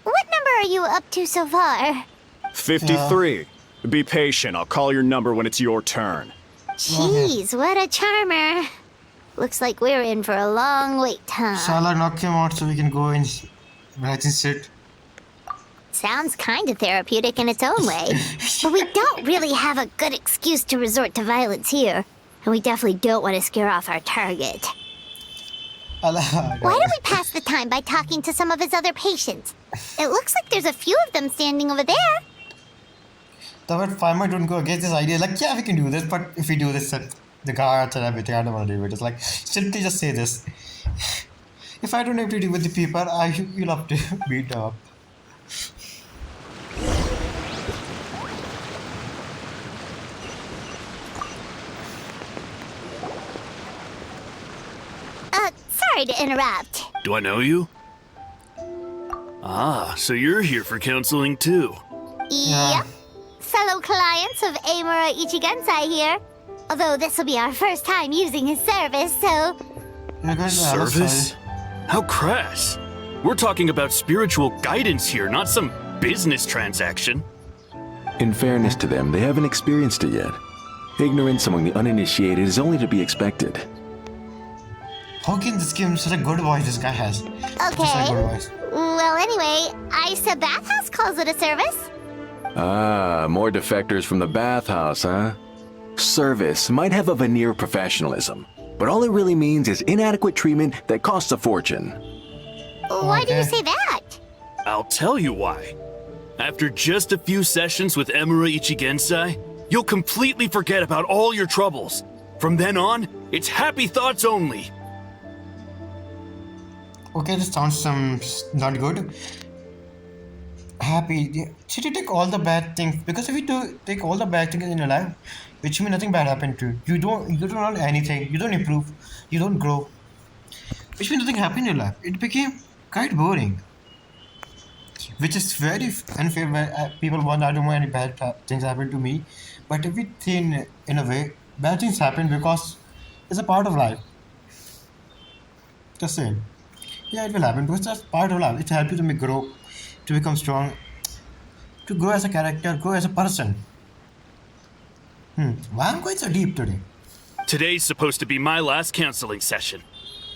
What number are you up to so far? 53. Be patient, I'll call your number when it's your turn. Jeez, what a charmer. Looks like we're in for a long wait, huh? Shall I knock him out so we can go and right and sit? Sounds kind of therapeutic in its own way. But we don't really have a good excuse to resort to violence here. And we definitely don't want to scare off our target. Why don't we pass the time by talking to some of his other patients? It looks like there's a few of them standing over there. The farmer don't go against this idea. Like, yeah, we can do this, but if we do this, the guards and everything, I don't want to do it. It's like, simply just say this. If I don't have to deal with the people, you'll have to beat them up. Sorry to interrupt. Do I know you? Ah, so you're here for counseling too. Yep. Fellow clients of Amura Ichigensai here. Although this will be our first time using his service, so... Service? How crass. We're talking about spiritual guidance here, not some business transaction. In fairness to them, they haven't experienced it yet. Ignorance among the uninitiated is only to be expected. How can this give him such a good voice this guy has? Okay. Well, anyway, Isa Bathhouse calls it a service. Ah, more defectors from the bathhouse, huh? Service might have a veneer of professionalism, but all it really means is inadequate treatment that costs a fortune. Why do you say that? I'll tell you why. After just a few sessions with Emura Ichigensai, you'll completely forget about all your troubles. From then on, it's happy thoughts only. Okay, this sounds not good. Happy. Should you take all the bad things? Because if you do take all the bad things in your life, which means nothing bad happened to you. You don't learn anything. You don't improve. You don't grow. Which means nothing happened in your life. It became quite boring. Which is very unfair when people want, I don't want any bad things happen to me. But if we think in a way, bad things happen because it's a part of life. Just saying. Yeah, it will happen because that's part of life. It helps you to grow, to become strong, to grow as a character, grow as a person. Why am I going so deep today? Today's supposed to be my last counseling session.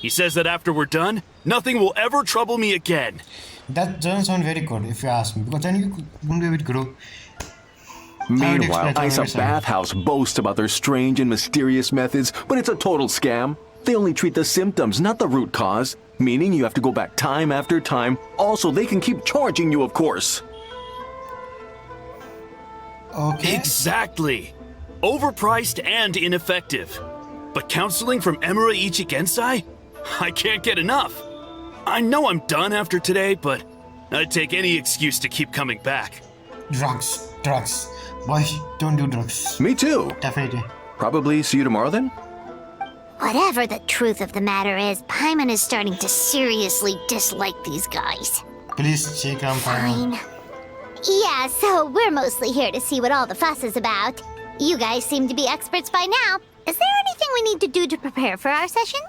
He says that after we're done, nothing will ever trouble me again. That doesn't sound very good if you ask me, because then you won't be able to grow. Meanwhile, Isa Bathhouse boasts about their strange and mysterious methods, but it's a total scam. They only treat the symptoms, not the root cause, meaning you have to go back time after time. Also, they can keep charging you, of course. Okay. Exactly. Overpriced and ineffective. But counseling from Emura Ichigensai? I can't get enough. I know I'm done after today, but I'd take any excuse to keep coming back. Drugs. Boy, don't do drugs. Me too. Definitely. Probably see you tomorrow then? Whatever the truth of the matter is, Paimon is starting to seriously dislike these guys. Please check on Paimon. Fine. Yeah, so we're mostly here to see what all the fuss is about. You guys seem to be experts by now. Is there anything we need to do to prepare for our session?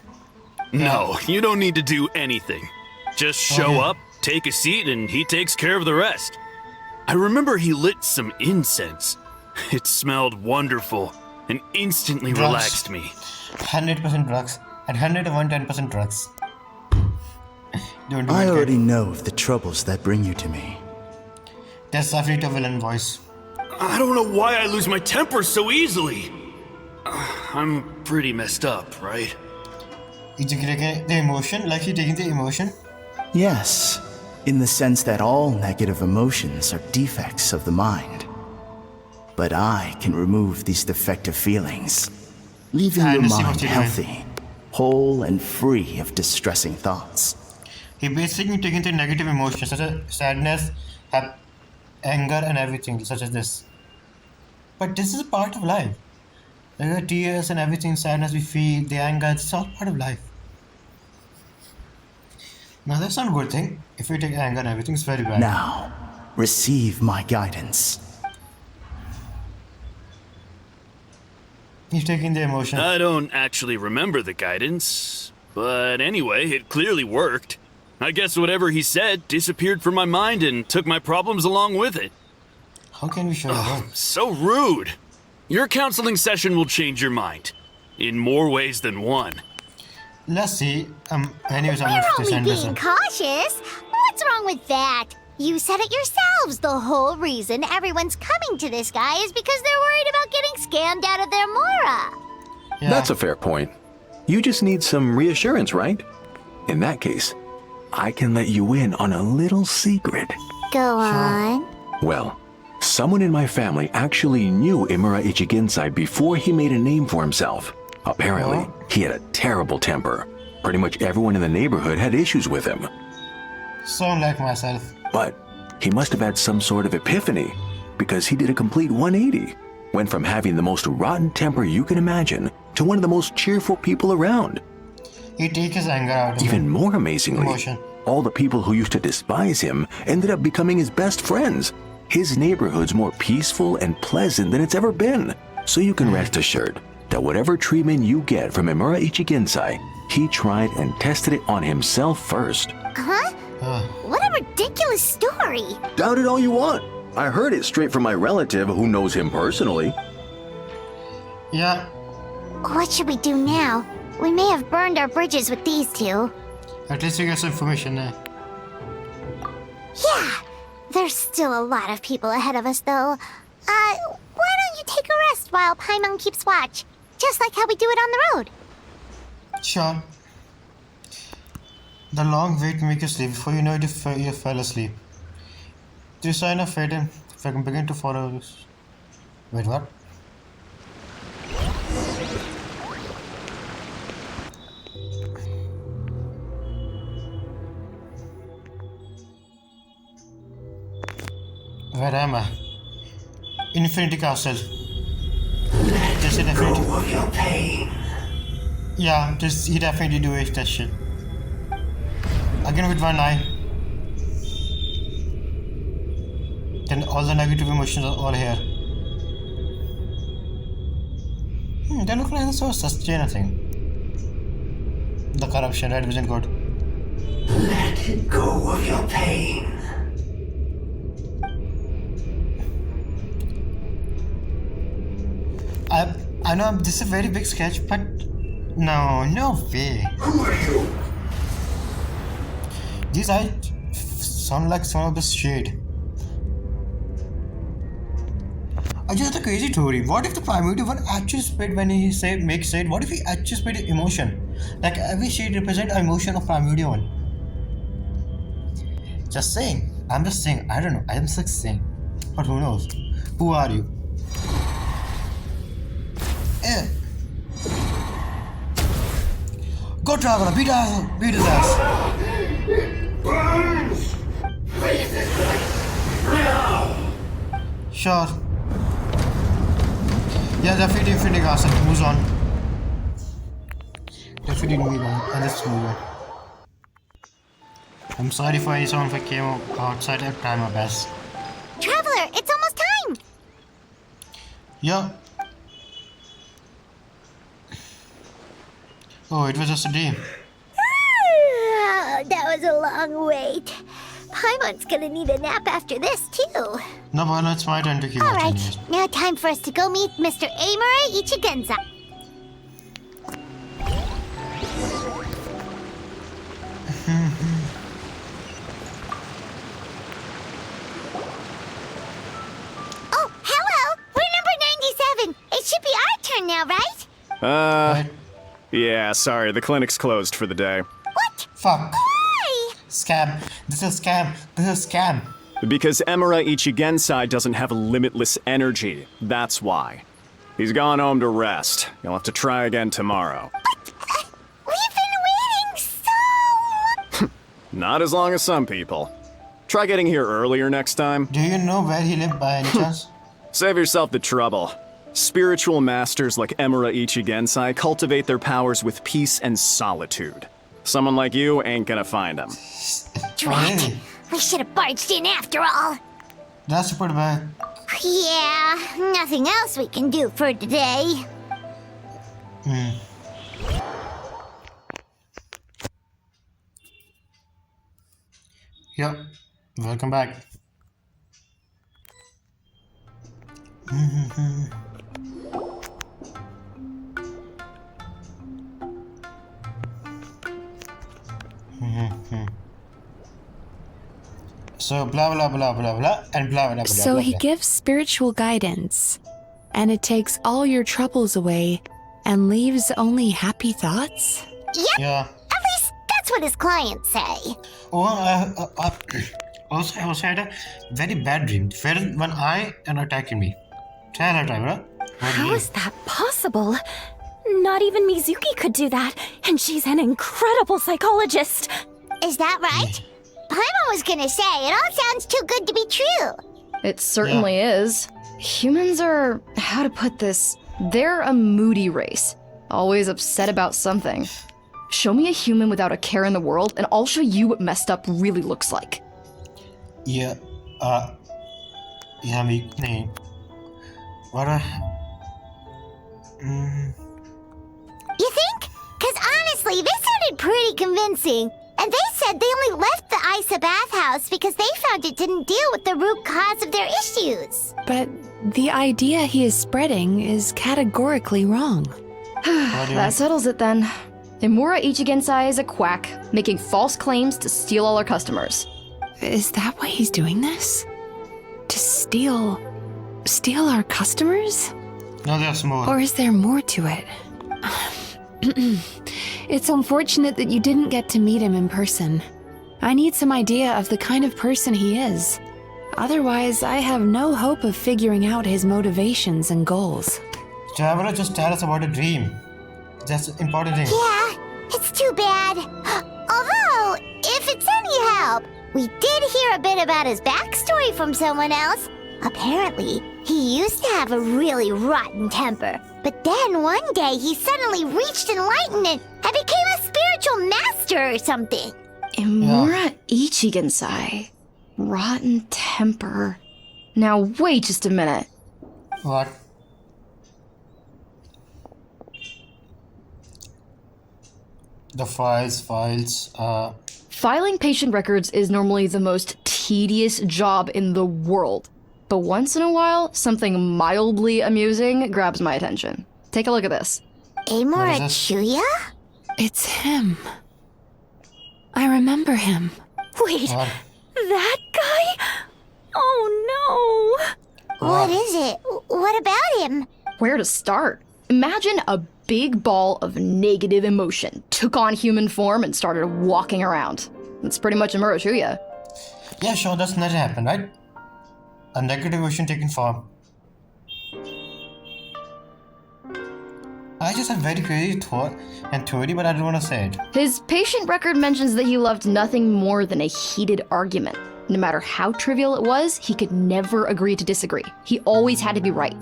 No, you don't need to do anything. Just show up, take a seat, and he takes care of the rest. I remember he lit some incense. It smelled wonderful and instantly relaxed me. 100% drugs and 110% drugs. I already know of the troubles that bring you to me. That's definitely a villain voice. I don't know why I lose my temper so easily. I'm pretty messed up, right? Is he taking the emotion? Like he taking the emotion? Yes, in the sense that all negative emotions are defects of the mind. But I can remove these defective feelings, leaving your mind healthy, whole and free of distressing thoughts. He basically taking the negative emotions such as sadness, anger and everything such as this. But this is a part of life. The tears and everything, sadness we feel, the anger, it's all part of life. Now that's not a good thing. If we take anger and everything, it's very bad. Now, receive my guidance. He's taking the emotion. I don't actually remember the guidance, but anyway, it clearly worked. I guess whatever he said disappeared from my mind and took my problems along with it. How can we show that? So rude. Your counseling session will change your mind. In more ways than one. Let's see. Anyways, I'm We're going to only send this. being cautious. What's wrong with that? You said it yourselves. The whole reason everyone's coming to this guy is because they're worried about getting scammed out of their Mora. Yeah. That's a fair point. You just need some reassurance, right? In that case, I can let you in on a little secret. Go on. Well, someone in my family actually knew Imura Ichigensai before he made a name for himself. Apparently, he had a terrible temper. Pretty much everyone in the neighborhood had issues with him. Sound like myself. But he must have had some sort of epiphany, because he did a complete 180. Went from having the most rotten temper you can imagine to one of the most cheerful people around. He takes his anger out of him. Even more amazingly, all the people who used to despise him ended up becoming his best friends. His neighborhood's more peaceful and pleasant than it's ever been. So you can rest assured that whatever treatment you get from Imura Ichigensai, he tried and tested it on himself first. Huh? What a ridiculous story. Doubt it all you want. I heard it straight from my relative who knows him personally. Yeah. What should we do now? We may have burned our bridges with these two. At least we got some information there. Yeah. There's still a lot of people ahead of us, though. Why don't you take a rest while Paimon keeps watch? Just like how we do it on the road. Sure. The long wait make you sleep. Before you know it, you fell asleep. The sign of fate, if I can begin to follow this. Wait, what? Where am I? Infinity Castle. This is definitely. Go of your pain. Yeah, he definitely do it, that shit. Again with one eye. Then all the negative emotions are all here. They look like so sustain a thing. The corruption, right, isn't good. Let go of your pain. I know this is a very big sketch, but no way. Who are you? These eyes sound like some of the shade. I just had a crazy theory. What if the primordial one actually split when he makes shade? What if he actually split emotion? Like every shade represents emotion of primordial one. Just saying. I'm just saying. I don't know. I'm just saying. But who knows? Who are you? Eh. Go Dragona, beat his ass. Burns! Leave this place now! Sure. Yeah, definitely Infinity Castle. Who's on? defeated me and this movie. I'm sorry for any sound if I came outside. I tried my best. Traveler, it's almost time! Yeah. Oh, it was just a dream. That was a long wait. Paimon's gonna need a nap after this, too. No, but it's my turn to keep All watching right, this. now time for us to go meet Mr. Amura Ichigenza. Oh, hello! We're number 97. It should be our turn now, right? Yeah, sorry, the clinic's closed for the day. What? Fuck. Why? Scam. This is scam. This is scam. Because Emura Ichigensai doesn't have limitless energy. That's why. He's gone home to rest. You'll have to try again tomorrow. We've been waiting so long. Not as long as some people. Try getting here earlier next time. Do you know where he lived by any chance? Save yourself the trouble. Spiritual masters like Emura Ichigensai cultivate their powers with peace and solitude. Someone like you ain't gonna find them. Drat. We should have barged in after all. That's pretty bad. Yeah, nothing else we can do for today. Yep. Welcome back. So blah blah blah blah blah and blah blah blah. So blah, he blah. gives spiritual guidance, and it takes all your troubles away and leaves only happy thoughts? Yep. Yeah. At least that's what his clients say. Oh, also I also had a very bad dream. There is one eye and attacking me. Tell her, Tyra. How is that possible? Not even Mizuki could do that, and she's an incredible psychologist. Is that right? Paimon was gonna say, it all sounds too good to be true. It certainly is. Humans are, how to put this, they're a moody race. Always upset about something. Show me a human without a care in the world, and I'll show you what messed up really looks like. Yeah. Yeah, me. What You think? Because honestly, this sounded pretty convincing. And they said they only left the Isa bathhouse because they found it didn't deal with the root cause of their issues. But the idea he is spreading is categorically wrong. That settles it then. Imura Ichigensai is a quack, making false claims to steal all our customers. Is that why he's doing this? To steal our customers? No, there's more. Or is there more to it? It's unfortunate that you didn't get to meet him in person. I need some idea of the kind of person he is. Otherwise, I have no hope of figuring out his motivations and goals. Traveler, just tell us about a dream. That's an important thing. Yeah, it's too bad. Although, if it's any help, we did hear a bit about his backstory from someone else. Apparently, he used to have a really rotten temper. But then one day he suddenly reached enlightenment and became a spiritual master or something. Imura Ichigensai. Rotten temper. Now wait just a minute. What? The files. Filing patient records is normally the most tedious job in the world. But once in a while, something mildly amusing grabs my attention. Take a look at this. Amura Chuya? It's him. I remember him. Wait, that guy? Oh no! What is it? What about him? Where to start? Imagine a big ball of negative emotion took on human form and started walking around. That's pretty much Imura Chuya. Yeah, sure, that's never happened, right? A negative emotion taken form. I just have very crazy thought and theory, but I don't want to say it. His patient record mentions that he loved nothing more than a heated argument. No matter how trivial it was, he could never agree to disagree. He always had to be right.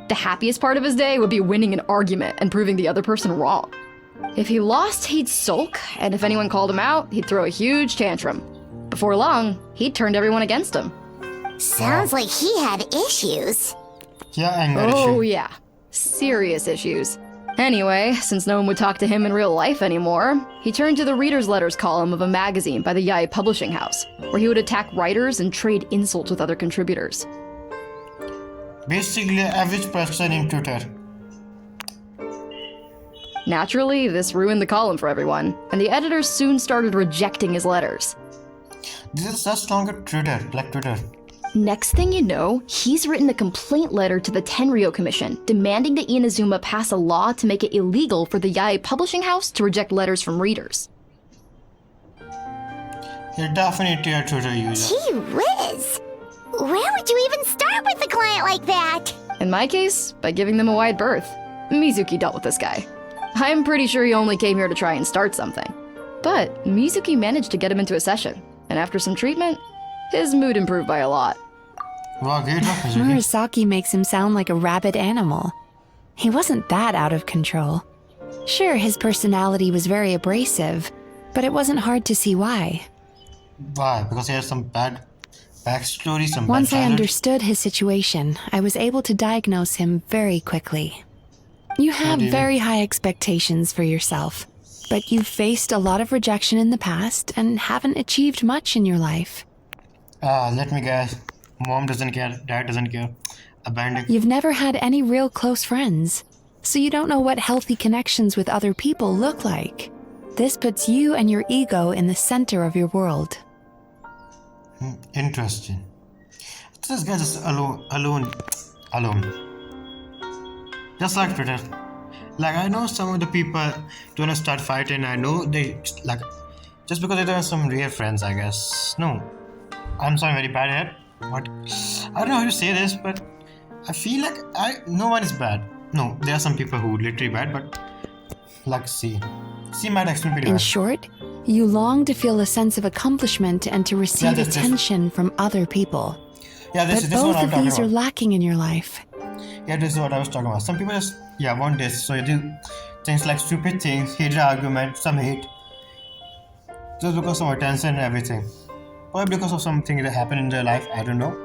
The happiest part of his day would be winning an argument and proving the other person wrong. If he lost, he'd sulk, and if anyone called him out, he'd throw a huge tantrum. Before long, he'd turned everyone against him. Sounds like he had issues. Yeah, anger Oh, issue. yeah. Serious issues. Anyway, since no one would talk to him in real life anymore, he turned to the reader's letters column of a magazine by the Yai Publishing House, where he would attack writers and trade insults with other contributors. Basically, average person in Twitter. Naturally, this ruined the column for everyone, and the editors soon started rejecting his letters. This is just longer Twitter, like Twitter. Next thing you know, he's written a complaint letter to the Tenryou Commission, demanding that Inazuma pass a law to make it illegal for the Yai Publishing House to reject letters from readers. You're definitely a Twitter user. Gee whiz! Where would you even start with a client like that? In my case, by giving them a wide berth. Mizuki dealt with this guy. I'm pretty sure he only came here to try and start something. But Mizuki managed to get him into a session, and after some treatment, his mood improved by a lot. Murasaki makes him sound like a rabid animal. He wasn't that out of control. Sure, his personality was very abrasive, but it wasn't hard to see why. Why? Because he has some bad backstory, some Once bad I childhood? understood his situation, I was able to diagnose him very quickly. You have do you very high expectations for yourself, but you've faced a lot of rejection in the past and haven't achieved much in your life. Let me guess. Mom doesn't care, dad doesn't care. Abandoned. You've never had any real close friends, so you don't know what healthy connections with other people look like. This puts you and your ego in the center of your world. Interesting. This guy's just alone. Just like Twitter. Like, I know some of the people don't start fighting. I know they, like, just because they don't have some real friends, I guess. No. I'm sorry, very bad at what? I don't know how to say this, but I feel like no one is bad. No, there are some people who are literally bad, but like C might explain pretty In well. short, you long to feel a sense of accomplishment and to receive this- attention from other people. Yeah, this But is what both I'm of talking these are about. lacking in your life. Yeah, this is what I was talking about. Some people just, want this, so you do things like stupid things, heated argument, some hate, just because of attention and everything. Or because of something that happened in their life, I don't know.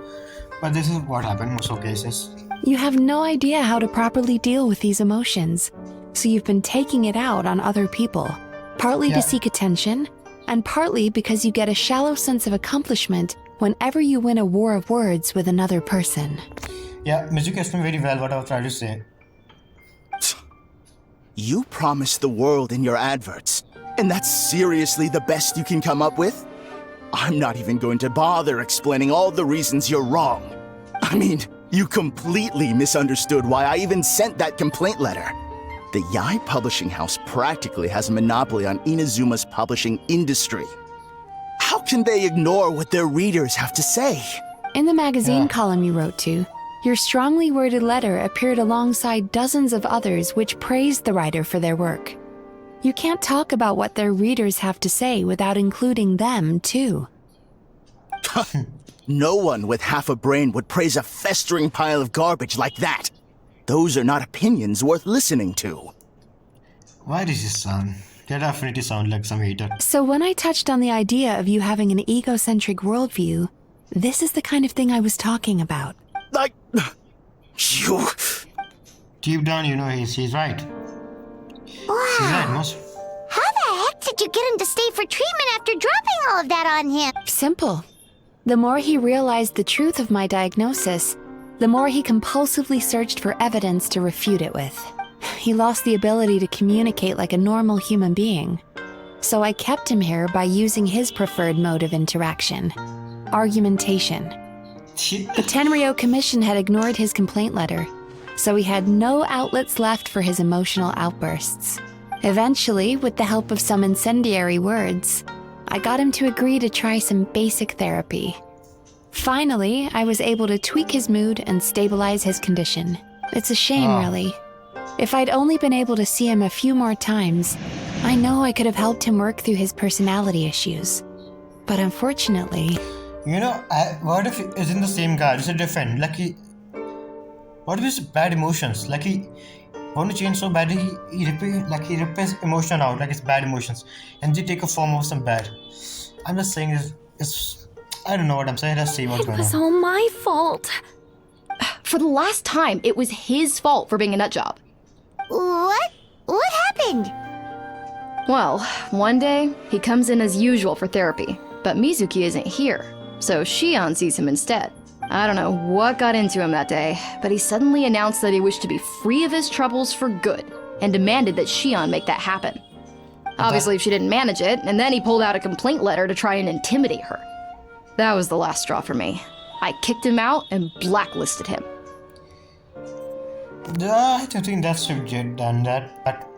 But this is what happened in most of cases. You have no idea how to properly deal with these emotions, so you've been taking it out on other people, partly Yeah. to seek attention, and partly because you get a shallow sense of accomplishment whenever you win a war of words with another person. Yeah, Mizuki explained very well what I was trying to say. You promised the world in your adverts, and that's seriously the best you can come up with? I'm not even going to bother explaining all the reasons you're wrong. I mean, you completely misunderstood why I even sent that complaint letter. The Yai Publishing House practically has a monopoly on Inazuma's publishing industry. How can they ignore what their readers have to say? In the magazine column you wrote to, your strongly worded letter appeared alongside dozens of others which praised the writer for their work. You can't talk about what their readers have to say without including them, too. No one with half a brain would praise a festering pile of garbage like that. Those are not opinions worth listening to. Why does this sound? They definitely sound like some hater. So when I touched on the idea of you having an egocentric worldview, this is the kind of thing I was talking about. Like, you... Deep down, you know he's right. Wow. He's right, most. How the heck did you get him to stay for treatment after dropping all of that on him? Simple. The more he realized the truth of my diagnosis, the more he compulsively searched for evidence to refute it with. He lost the ability to communicate like a normal human being. So I kept him here by using his preferred mode of interaction: argumentation. The Tenryou Commission had ignored his complaint letter, so he had no outlets left for his emotional outbursts. Eventually, with the help of some incendiary words, I got him to agree to try some basic therapy. Finally, I was able to tweak his mood and stabilize his condition. It's a shame, really. If I'd only been able to see him a few more times, I know I could have helped him work through his personality issues. But unfortunately... You know, what if it isn't the same guy? It's a different. Like what if it's bad emotions? Like want to change so badly, he rips emotion out, like it's bad emotions, and they take a form of some bad. I'm just saying it's I don't know what I'm saying. Let's see what's It going was on. all my fault. For the last time, it was his fault for being a nut job. What? What happened? Well, one day, he comes in as usual for therapy, but Mizuki isn't here, so Shion sees him instead. I don't know what got into him that day, but he suddenly announced that he wished to be free of his troubles for good, and demanded that Shion make that happen. Obviously, she didn't manage it, and then he pulled out a complaint letter to try and intimidate her. That was the last straw for me. I kicked him out and blacklisted him. I don't think that's done that, but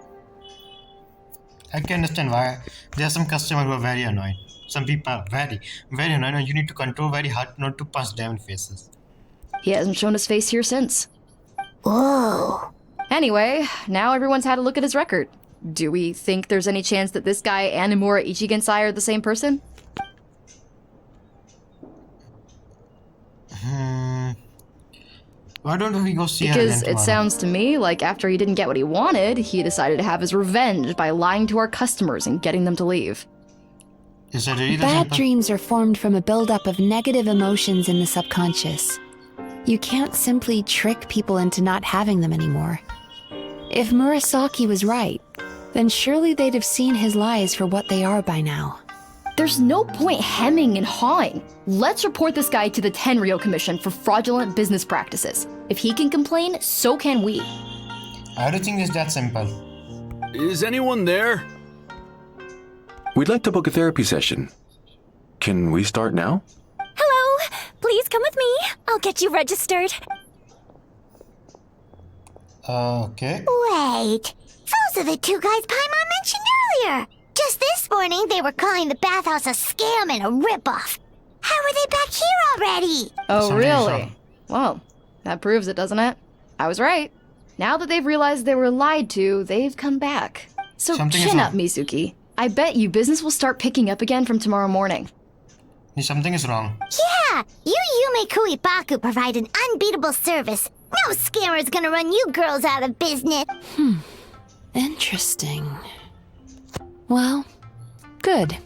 I can understand why. There are some customers who are very annoying. Some people are very, very annoying, and you need to control very hard not to punch them in faces. He hasn't shown his face here since. Whoa. Anyway, now everyone's had a look at his record. Do we think there's any chance that this guy and Nomura Ichigensai are the same person? Why don't we go see her Because again it sounds to me like after he didn't get what he wanted, he decided to have his revenge by lying to our customers and getting them to leave. Is that really Bad dreams are formed from a buildup of negative emotions in the subconscious. You can't simply trick people into not having them anymore. If Murasaki was right, then surely they'd have seen his lies for what they are by now. There's no point hemming and hawing. Let's report this guy to the Tenryo Commission for fraudulent business practices. If he can complain, so can we. I don't think it's that simple. Is anyone there? We'd like to book a therapy session. Can we start now? Hello, please come with me. I'll get you registered. Okay. Wait. Those are the two guys Paimon mentioned earlier. Just this morning, they were calling the bathhouse a scam and a ripoff. How are they back here already? Oh, really? Well, that proves it, doesn't it? I was right. Now that they've realized they were lied to, they've come back. So chin up, Mizuki. I bet you business will start picking up again from tomorrow morning. Something is wrong. Yeah, you Yume Kuibaku provide an unbeatable service. No scammer's gonna run you girls out of business. Interesting. Well, good.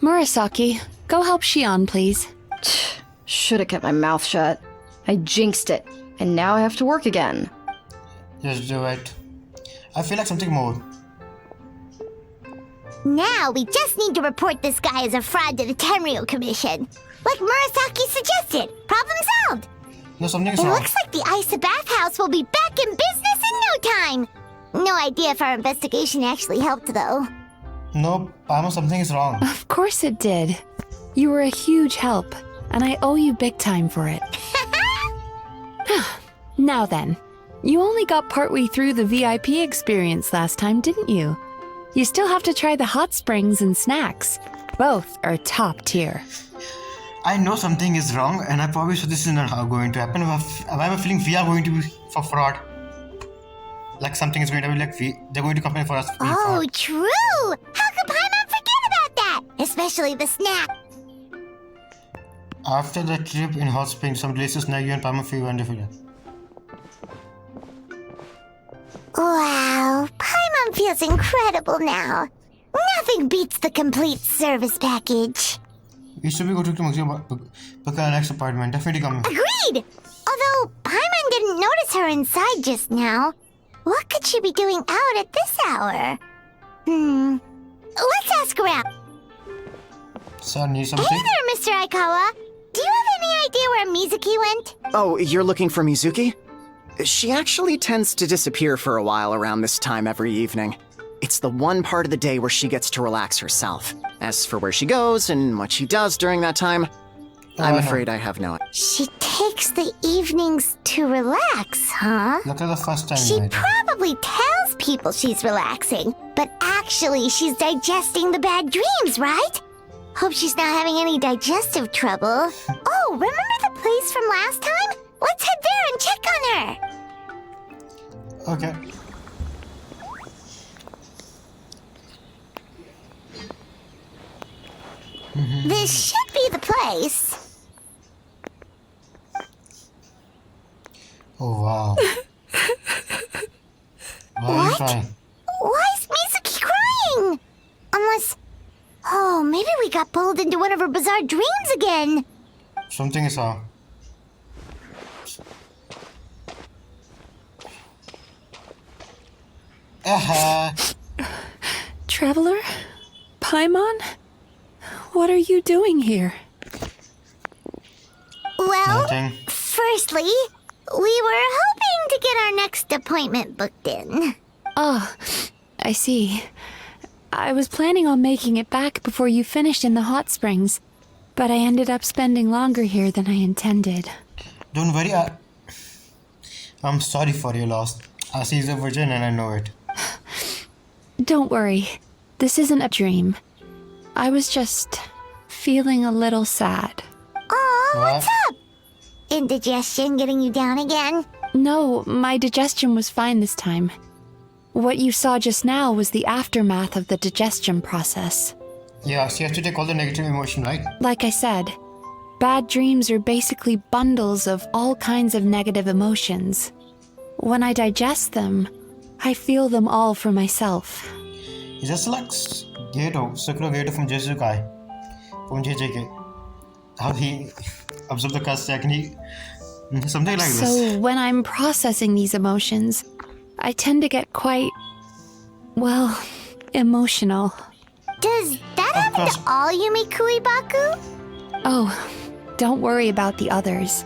Murasaki, go help Shion, please. Should've kept my mouth shut. I jinxed it, and now I have to work again. Just do it. I feel like something more. Now we just need to report this guy as a fraud to the Tenryo Commission. Like Murasaki suggested. Problem solved. No, something's It wrong. looks like the Isa bathhouse will be back in business in no time. No idea if our investigation actually helped, though. No, Paimon, something is wrong. Of course it did. You were a huge help, and I owe you big time for it. Now then, you only got partway through the VIP experience last time, didn't you? You still have to try the hot springs and snacks. Both are top tier. I know something is wrong, and I probably said this is not how going to happen. I have a feeling we are going to be for fraud. Like something is going to be like they're going to complain for us. Oh, true! How could Paimon forget about that? Especially the snack. After the trip in hot springs, some delicious snack you and Paimon feel wonderful. Wow, Paimon feels incredible now. Nothing beats the complete service package. We should be going to book our next apartment. Definitely coming. Agreed! Although Paimon didn't notice her inside just now. What could she be doing out at this hour? Let's ask around. So, need something? Hey there, Mr. Aikawa. Do you have any idea where Mizuki went? Oh, you're looking for Mizuki? She actually tends to disappear for a while around this time every evening. It's the one part of the day where she gets to relax herself. As for where she goes and what she does during that time, I'm afraid I have no idea. She takes the evenings to relax, huh? Look at the first time. She probably tells people she's relaxing, but actually she's digesting the bad dreams, right? Hope she's not having any digestive trouble. Oh, remember the place from last time? Let's head there and check on her. Okay. This should be the place. Oh, wow. Who's crying? Why is Mizuki crying? Unless... Oh, maybe we got pulled into one of her bizarre dreams again. Something is wrong. Traveler? Paimon? What are you doing here? Well, Nothing. firstly, we were hoping to get our next appointment booked in. Oh, I see. I was planning on making it back before you finished in the hot springs, but I ended up spending longer here than I intended. Don't worry, I'm sorry for your loss. She's a virgin and I know it. Don't worry. This isn't a dream. I was just feeling a little sad. Aw, what's up? Indigestion getting you down again? No, my digestion was fine this time. What you saw just now was the aftermath of the digestion process. Yeah, she has to take all the negative emotion, right? Like I said, bad dreams are basically bundles of all kinds of negative emotions. When I digest them, I feel them all for myself. It's just like Sakura Gato from Jesukai. From JJK. How he absorbed the cast technique. Something like this. So when I'm processing these emotions, I tend to get quite, well, emotional. Does that happen to all Yumikui Baku? Oh, don't worry about the others.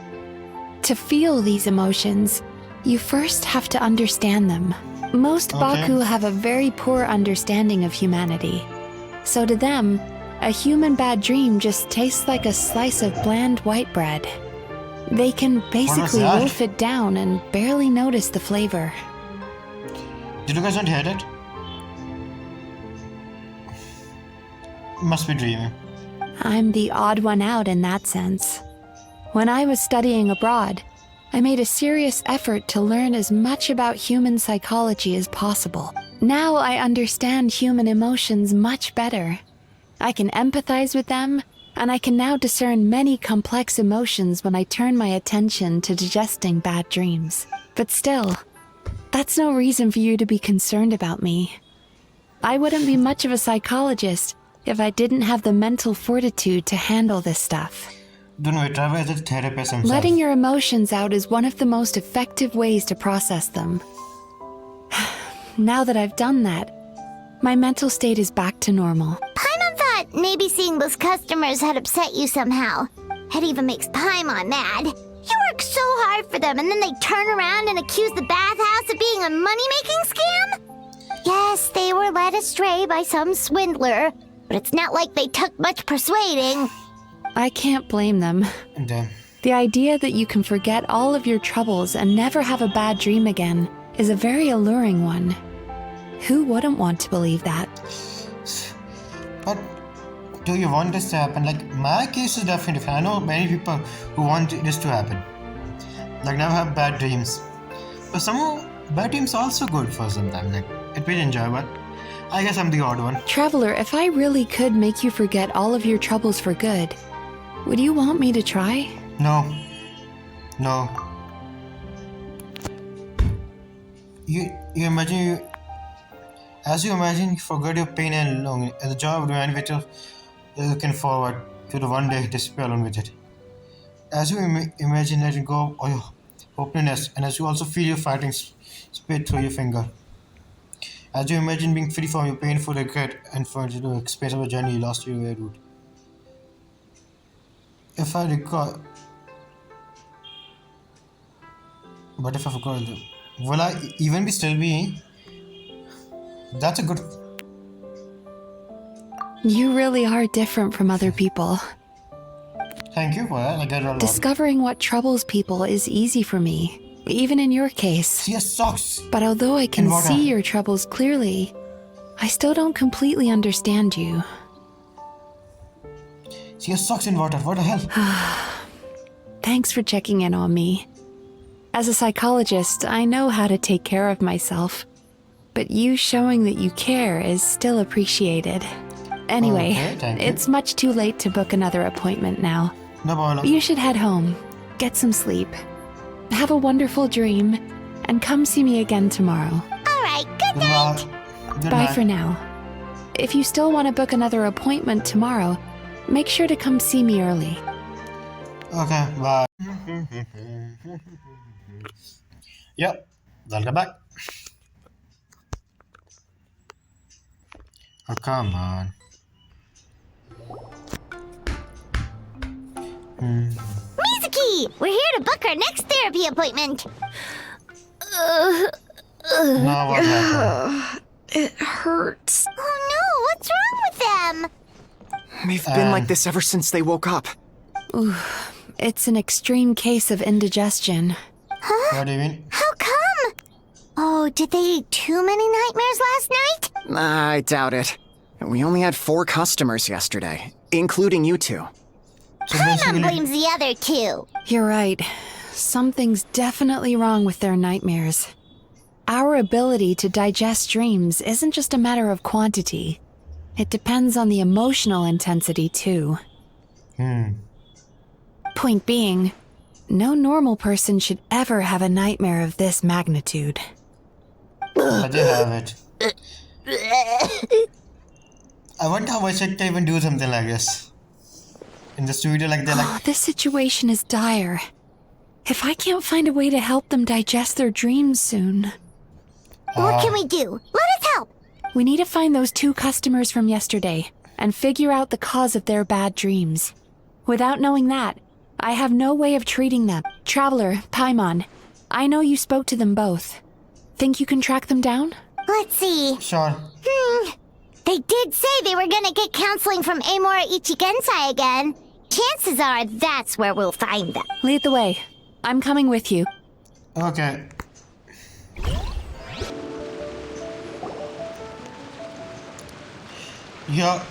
To feel these emotions, you first have to understand them. Most Baku have a very poor understanding of humanity. So to them, a human bad dream just tastes like a slice of bland white bread. They can basically wolf it down and barely notice the flavor. Did you guys not hear it? Must be dreaming. I'm the odd one out in that sense. When I was studying abroad, I made a serious effort to learn as much about human psychology as possible. Now I understand human emotions much better. I can empathize with them, and I can now discern many complex emotions when I turn my attention to digesting bad dreams. But still, that's no reason for you to be concerned about me. I wouldn't be much of a psychologist if I didn't have the mental fortitude to handle this stuff. Don't wait, Trevor is a therapist himself. Letting your emotions out is one of the most effective ways to process them. Now that I've done that, my mental state is back to normal. Paimon thought maybe seeing those customers had upset you somehow. It even makes Paimon mad. You work so hard for them and then they turn around and accuse the bathhouse of being a money-making scam? Yes, they were led astray by some swindler, but it's not like they took much persuading. I can't blame them. Damn. The idea that you can forget all of your troubles and never have a bad dream again is a very alluring one. Who wouldn't want to believe that? But do you want this to happen? Like, my case is definitely different. I know many people who want this to happen. Like, never have bad dreams. But somehow, bad dreams are also good for some time. Like, it will enjoy, but I guess I'm the odd one. Traveler, if I really could make you forget all of your troubles for good, would you want me to try? No. No. You imagine as you imagine you forget your pain and longing, and the joy of doing which you're looking forward to the one day disappear along with it. As you imagine letting go of your hopelessness, and as you also feel your fighting spit through your finger. As you imagine being free from your painful regret and for the experience of a journey you lost your way route. If I recall, but if I forgot, will I even still be? That's a good. You really are different from other people. Thank you for that. I get it a lot. Discovering what troubles people is easy for me, even in your case. Yes, socks. But although I can see your troubles clearly, I still don't completely understand you. She has socks in water. What the hell? Thanks for checking in on me. As a psychologist, I know how to take care of myself. But you showing that you care is still appreciated. Anyway, it's much too late to book another appointment now. No problem. You should head home, get some sleep, have a wonderful dream, and come see me again tomorrow. All Alright, good night. Bye for now. If you still want to book another appointment tomorrow, make sure to come see me early. Okay, bye. Yep, welcome back. Oh, come on. Mizuki! We're here to book our next therapy appointment. Now what happened? It hurts. Oh no, what's wrong with them? They've been like this ever since they woke up. Ooh, it's an extreme case of indigestion. Huh? What do you mean? How come? Oh, did they eat too many nightmares last night? I doubt it. We only had 4 customers yesterday, including you two. So Paimon blames the other 2. You're right. Something's definitely wrong with their nightmares. Our ability to digest dreams isn't just a matter of quantity. It depends on the emotional intensity, too. Point being, no normal person should ever have a nightmare of this magnitude. I do have it. I wonder how much I can even do something like this. In the studio, like they're like... This situation is dire. If I can't find a way to help them digest their dreams soon... What can we do? Let us help! We need to find those 2 customers from yesterday and figure out the cause of their bad dreams. Without knowing that, I have no way of treating them. Traveler, Paimon, I know you spoke to them both. Think you can track them down? Let's see. Sure. They did say they were gonna get counseling from Amora Ichigensai again. Chances are that's where we'll find them. Lead the way. I'm coming with you. Okay. Yeah.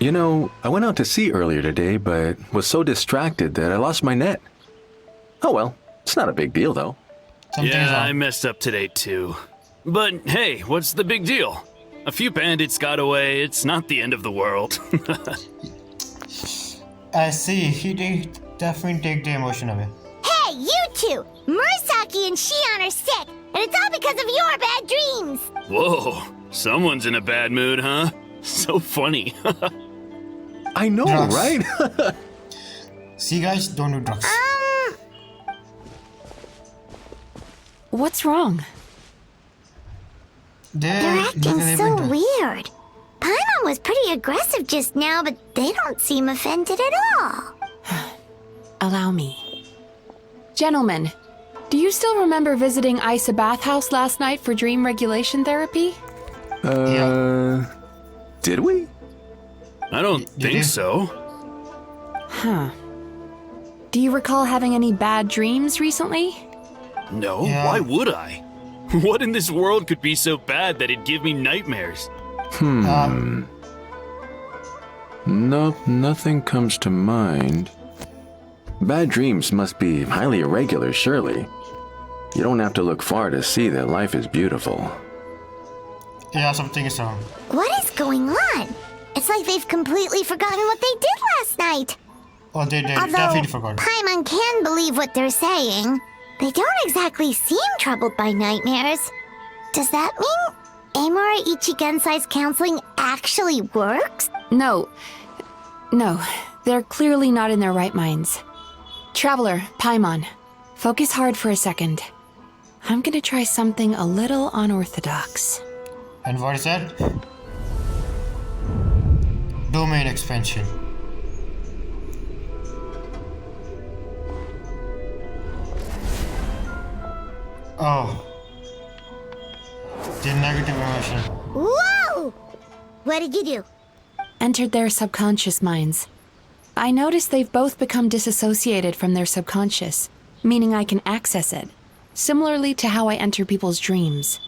You know, I went out to sea earlier today, but was so distracted that I lost my net. Oh well, it's not a big deal though. Yeah, I messed up today too. But hey, what's the big deal? A few bandits got away, it's not the end of the world. I see, he did definitely take the emotion away. Hey, you 2! Murasaki and Shion are sick, and it's all because of your bad dreams! Whoa, someone's in a bad mood, huh? So funny. I know, Drugs. right? See guys, don't do drugs. What's wrong? They're acting so weird. Paimon was pretty aggressive just now, but they don't seem offended at all. Allow me. Gentlemen, do you still remember visiting Isa Bathhouse last night for dream regulation therapy? Did we? I don't think so. Huh. Do you recall having any bad dreams recently? No, why would I? What in this world could be so bad that it'd give me nightmares? Nope, nothing comes to mind. Bad dreams must be highly irregular, surely. You don't have to look far to see that life is beautiful. Yeah, something is wrong. What is going on? It's like they've completely forgotten what they did last night. Oh, they did. Although Definitely forgot. Paimon can believe what they're saying, they don't exactly seem troubled by nightmares. Does that mean Amora Ichigensai's counseling actually works? No, they're clearly not in their right minds. Traveler, Paimon, focus hard for a second. I'm gonna try something a little unorthodox. And what is that? Domain expansion. Oh. The negative emotion. Whoa! What did you do? Entered their subconscious minds. I noticed they've both become disassociated from their subconscious, meaning I can access it, similarly to how I enter people's dreams.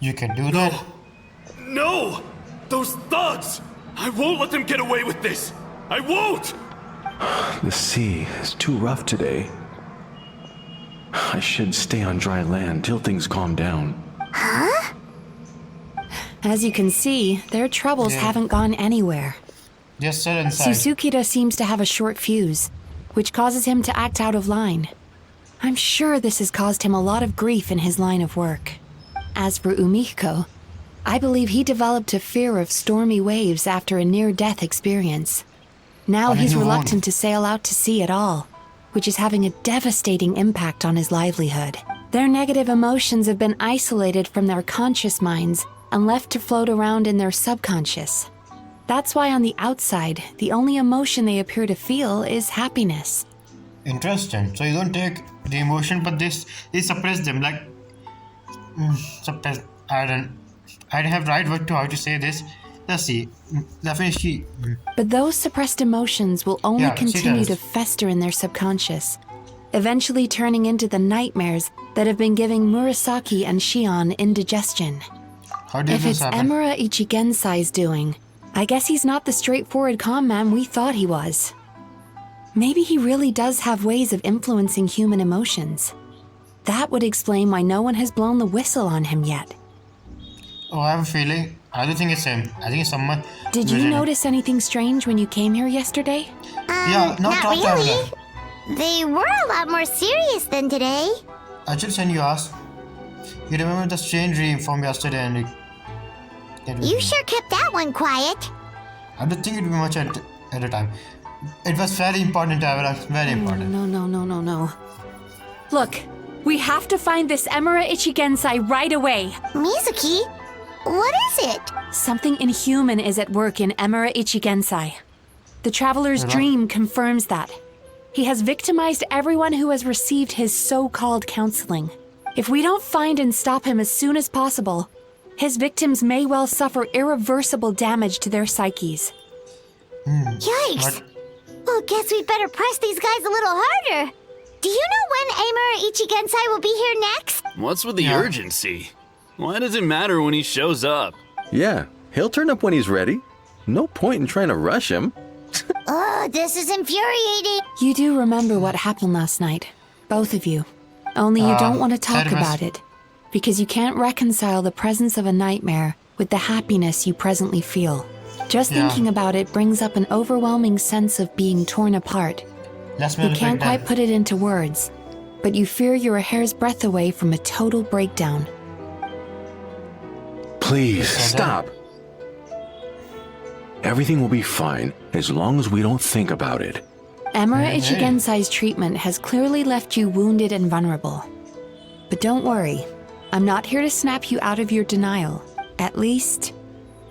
You can do that? No! Those thugs! I won't let them get away with this! I won't! The sea is too rough today. I should stay on dry land till things calm down. Huh? As you can see, their troubles haven't gone anywhere. Just sit inside. Susukida seems to have a short fuse, which causes him to act out of line. I'm sure this has caused him a lot of grief in his line of work. As for Umiko, I believe he developed a fear of stormy waves after a near-death experience. Now he's reluctant to sail out to sea at all, which is having a devastating impact on his livelihood. Their negative emotions have been isolated from their conscious minds and left to float around in their subconscious. That's why on the outside, the only emotion they appear to feel is happiness. Interesting. So you don't take the emotion, but they suppress them. Like suppress. I don't have right word to how to say this. Let's see. Definitely. But those suppressed emotions will only continue to fester in their subconscious, eventually turning into the nightmares that have been giving Murasaki and Shion indigestion. If it's Emura Ichigensai's doing, I guess he's not the straightforward calm man we thought he was. Maybe he really does have ways of influencing human emotions. That would explain why no one has blown the whistle on him yet. Oh, I have a feeling. I don't think it's him. I think it's someone. Did you notice anything strange when you came here yesterday? Yeah, not really. They were a lot more serious than today. I should send you ask. You remember the strange dream from yesterday, and you sure kept that one quiet. I don't think it would be much at the time. It was very important to have. Very important. No. Look, we have to find this Emura Ichigensai right away. Mizuki, what is it? Something inhuman is at work in Emura Ichigensai. The Traveler's Dream confirms that. He has victimized everyone who has received his so-called counseling. If we don't find and stop him as soon as possible, his victims may well suffer irreversible damage to their psyches. Yikes! Well, guess we'd better press these guys a little harder. Do you know when Emura Ichigensai will be here next? What's with the urgency? Why does it matter when he shows up? Yeah, he'll turn up when he's ready. No point in trying to rush him. Oh, this is infuriating. You do remember what happened last night, both of you. Only you don't want to talk about it, because you can't reconcile the presence of a nightmare with the happiness you presently feel. Just thinking about it brings up an overwhelming sense of being torn apart. You can't quite put it into words, but you fear you're a hair's breadth away from a total breakdown. Please, stop. Everything will be fine as long as we don't think about it. Emura Ichigensai's treatment has clearly left you wounded and vulnerable. But don't worry, I'm not here to snap you out of your denial. At least,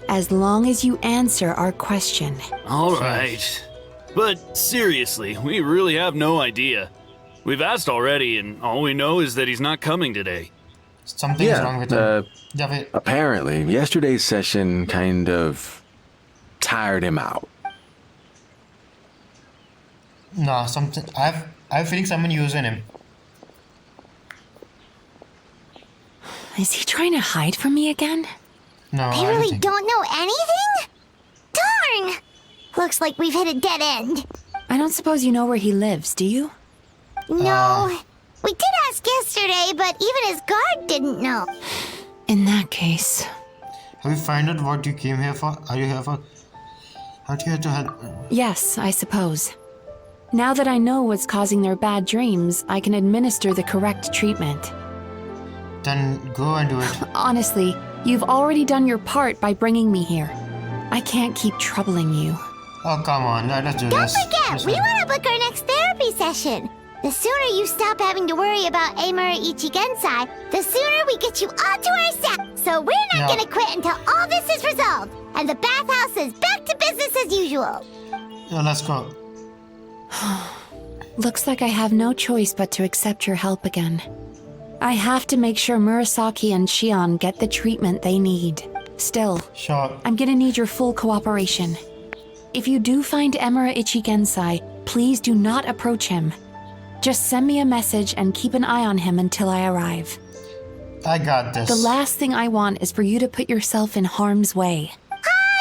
as long as you answer our question. All right. But seriously, we really have no idea. We've asked already, and all we know is that he's not coming today. Something's wrong with him. Apparently, yesterday's session kind of tired him out. No, something. I have a feeling someone using him. Is he trying to hide from me again? No, they really don't know anything? Darn! Looks like we've hit a dead end. I don't suppose you know where he lives, do you? No. We did ask yesterday, but even his guard didn't know. In that case... Have you found out what you came here for? Are you here for... How do you have to help? Yes, I suppose. Now that I know what's causing their bad dreams, I can administer the correct treatment. Then go and do it. Honestly, you've already done your part by bringing me here. I can't keep troubling you. Oh, come on. Let's do this. Don't forget, we want to book our next therapy session. The sooner you stop having to worry about Emura Ichigensai, the sooner we get you all to ourselves. So we're not going to quit until all this is resolved, and the bathhouse is back to business as usual. Yeah, let's go. Looks like I have no choice but to accept your help again. I have to make sure Murasaki and Shion get the treatment they need. Still, I'm gonna need your full cooperation. If you do find Emura Ichigensai, please do not approach him. Just send me a message and keep an eye on him until I arrive. I got this. The last thing I want is for you to put yourself in harm's way.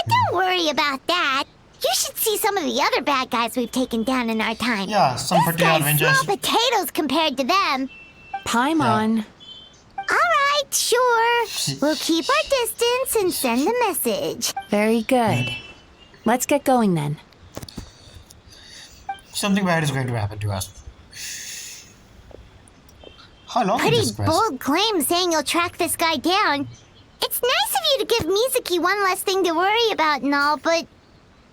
Don't worry about that. You should see some of the other bad guys we've taken down in our time. Yeah, some particular Avengers. Small potatoes compared to them. Paimon. All right, sure. We'll keep our distance and send the message. Very good. Let's get going then. Something bad is going to happen to us. How long is Pretty this quest? bold claim saying you'll track this guy down. It's nice of you to give Mizuki one less thing to worry about and all, but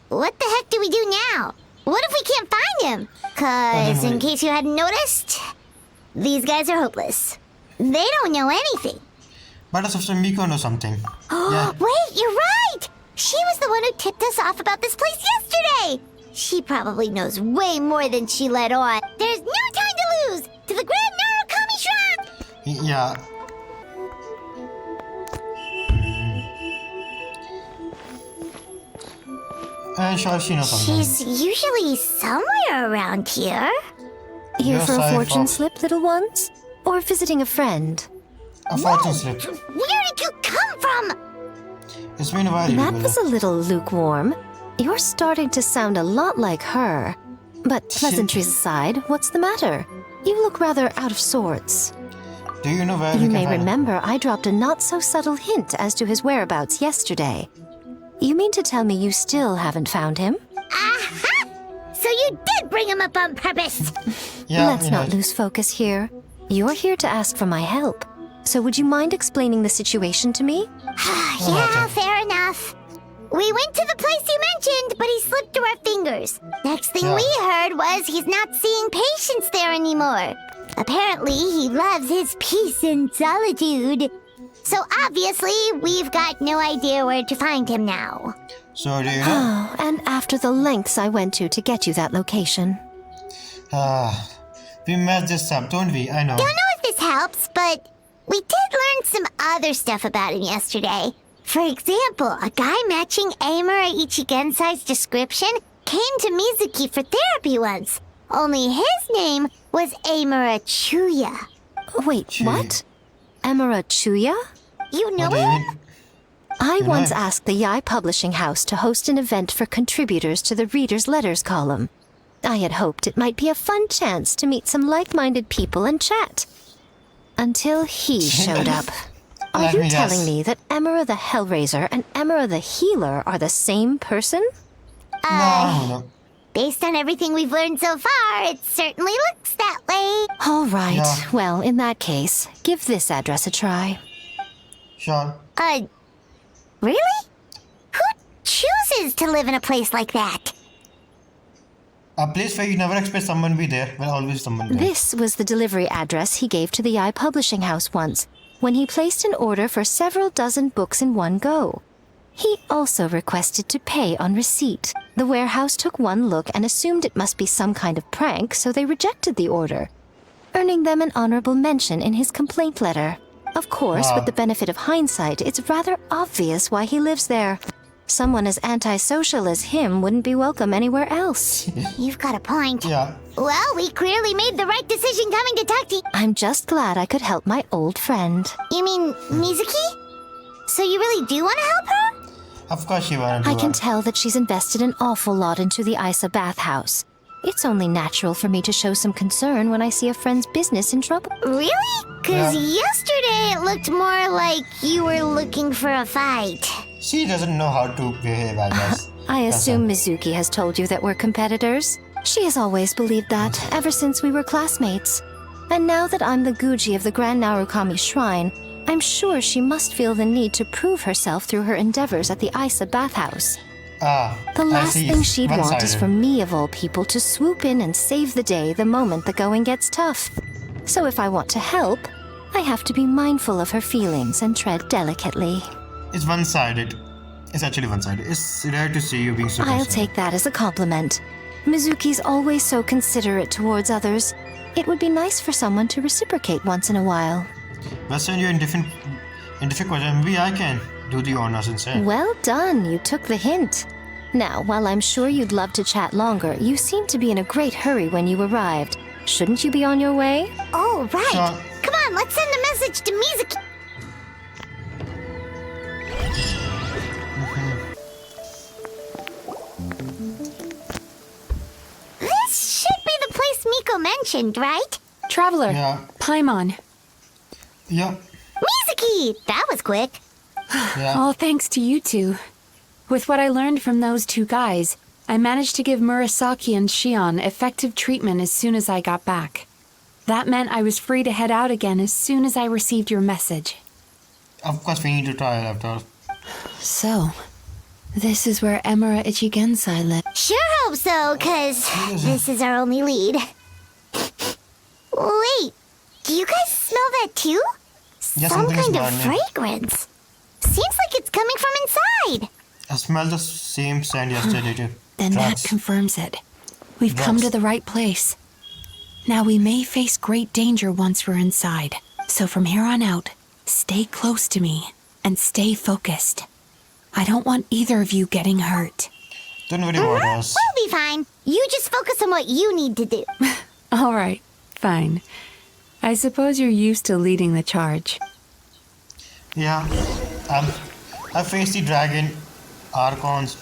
what the heck do we do now? What if we can't find him? 'Cause in case you hadn't noticed, these guys are hopeless. They don't know anything. But as if Miko knows something. Yeah. Wait, you're right! She was the one who tipped us off about this place yesterday! She probably knows way more than she let on. There's no time to lose! To the Grand Narukami Shrine! Yeah. And sure, she knows something. She's usually somewhere around here. Here Yes, for a I fortune thought- slip, little ones? Or visiting a friend? A fortune slip. Where did you come from? It's been a while. That was a little lukewarm. You're starting to sound a lot like her. But pleasantries aside, what's the matter? You look rather out of sorts. Do you know where You we can may find him? remember I dropped a not-so-subtle hint as to his whereabouts yesterday. You mean to tell me you still haven't found him? Aha! So you did bring him up on purpose! Let's not lose focus here. You're here to ask for my help. So would you mind explaining the situation to me? Yeah, fair enough. We went to the place you mentioned, but he slipped through our fingers. Next thing we heard was he's not seeing patients there anymore. Apparently, he loves his peace and solitude. So obviously, we've got no idea where to find him now. So do you know? Oh, and after the lengths I went to get you that location. We messed this up, don't we? I know. Don't know if this helps, but we did learn some other stuff about him yesterday. For example, a guy matching Amura Ichigensai's description came to Mizuki for therapy once. Only his name was Amura Chuya. Wait, what? Amura Chuya? You know What do you him? mean? I You know once him? asked the Yai Publishing House to host an event for contributors to the Reader's Letters column. I had hoped it might be a fun chance to meet some like-minded people and chat. Until he showed up. Are Let you me telling guess. me that Emera the Hellraiser and Emera the Healer are the same person? No. Based on everything we've learned so far, it certainly looks that way. All right. Yeah. Well, in that case, give this address a try. Sure. Really? Who chooses to live in a place like that? A place where you never expect someone to be there, but always someone there. This was the delivery address he gave to the Yai Publishing House once, when he placed an order for several dozen books in one go. He also requested to pay on receipt. The warehouse took one look and assumed it must be some kind of prank, so they rejected the order, earning them an honorable mention in his complaint letter. Of course, with the benefit of hindsight, it's rather obvious why he lives there. Someone as antisocial as him wouldn't be welcome anywhere else. You've got a point. Yeah. Well, we clearly made the right decision coming to talk to you. I'm just glad I could help my old friend. You mean Mizuki? So you really do want to help her? Of course you want to I do can it. tell that she's invested an awful lot into the Isa bathhouse. It's only natural for me to show some concern when I see a friend's business in trouble. Really? Because yesterday it looked more like you were looking for a fight. She doesn't know how to behave, I guess. I assume Mizuki has told you that we're competitors. She has always believed that, ever since we were classmates. And now that I'm the Guji of the Grand Narukami Shrine, I'm sure she must feel the need to prove herself through her endeavors at the Isa bathhouse. The last thing she'd want is for me, of all people, to swoop in and save the day the moment the going gets tough. So if I want to help, I have to be mindful of her feelings and tread delicately. It's one-sided. It's actually one-sided. It's rare to see you being so I'll considerate. take that as a compliment. Mizuki's always so considerate towards others. It would be nice for someone to reciprocate once in a while. But when you're in different questions, maybe I can do the honors instead. Well done, you took the hint. Now, while I'm sure you'd love to chat longer, you seemed to be in a great hurry when you arrived. Shouldn't you be on your way? Oh, right. Sure. Come on, let's send a message to Mizuki. This should be the place Miko mentioned, right? Traveler, Yeah. Paimon. Yeah. Mizuki! That was quick. Yeah. All thanks to you two. With what I learned from those two guys, I managed to give Murasaki and Shion effective treatment as soon as I got back. That meant I was free to head out again as soon as I received your message. Of course, we need to try it after all. So, this is where Emura Ichigensai lives. Sure hope so, cause this is our only lead. Wait, do you guys smell that too? Yes, Some something is kind of burning. fragrance. Seems like it's coming from inside. I smelled the same scent yesterday too. Then Drugs. that confirms it. We've come Drugs. to the right place. Now we may face great danger once we're inside. So from here on out, stay close to me and stay focused. I don't want either of you getting hurt. Don't worry about us. We'll be fine. You just focus on what you need to do. All right, fine. I suppose you're used to leading the charge. Yeah. I faced the dragon, archons,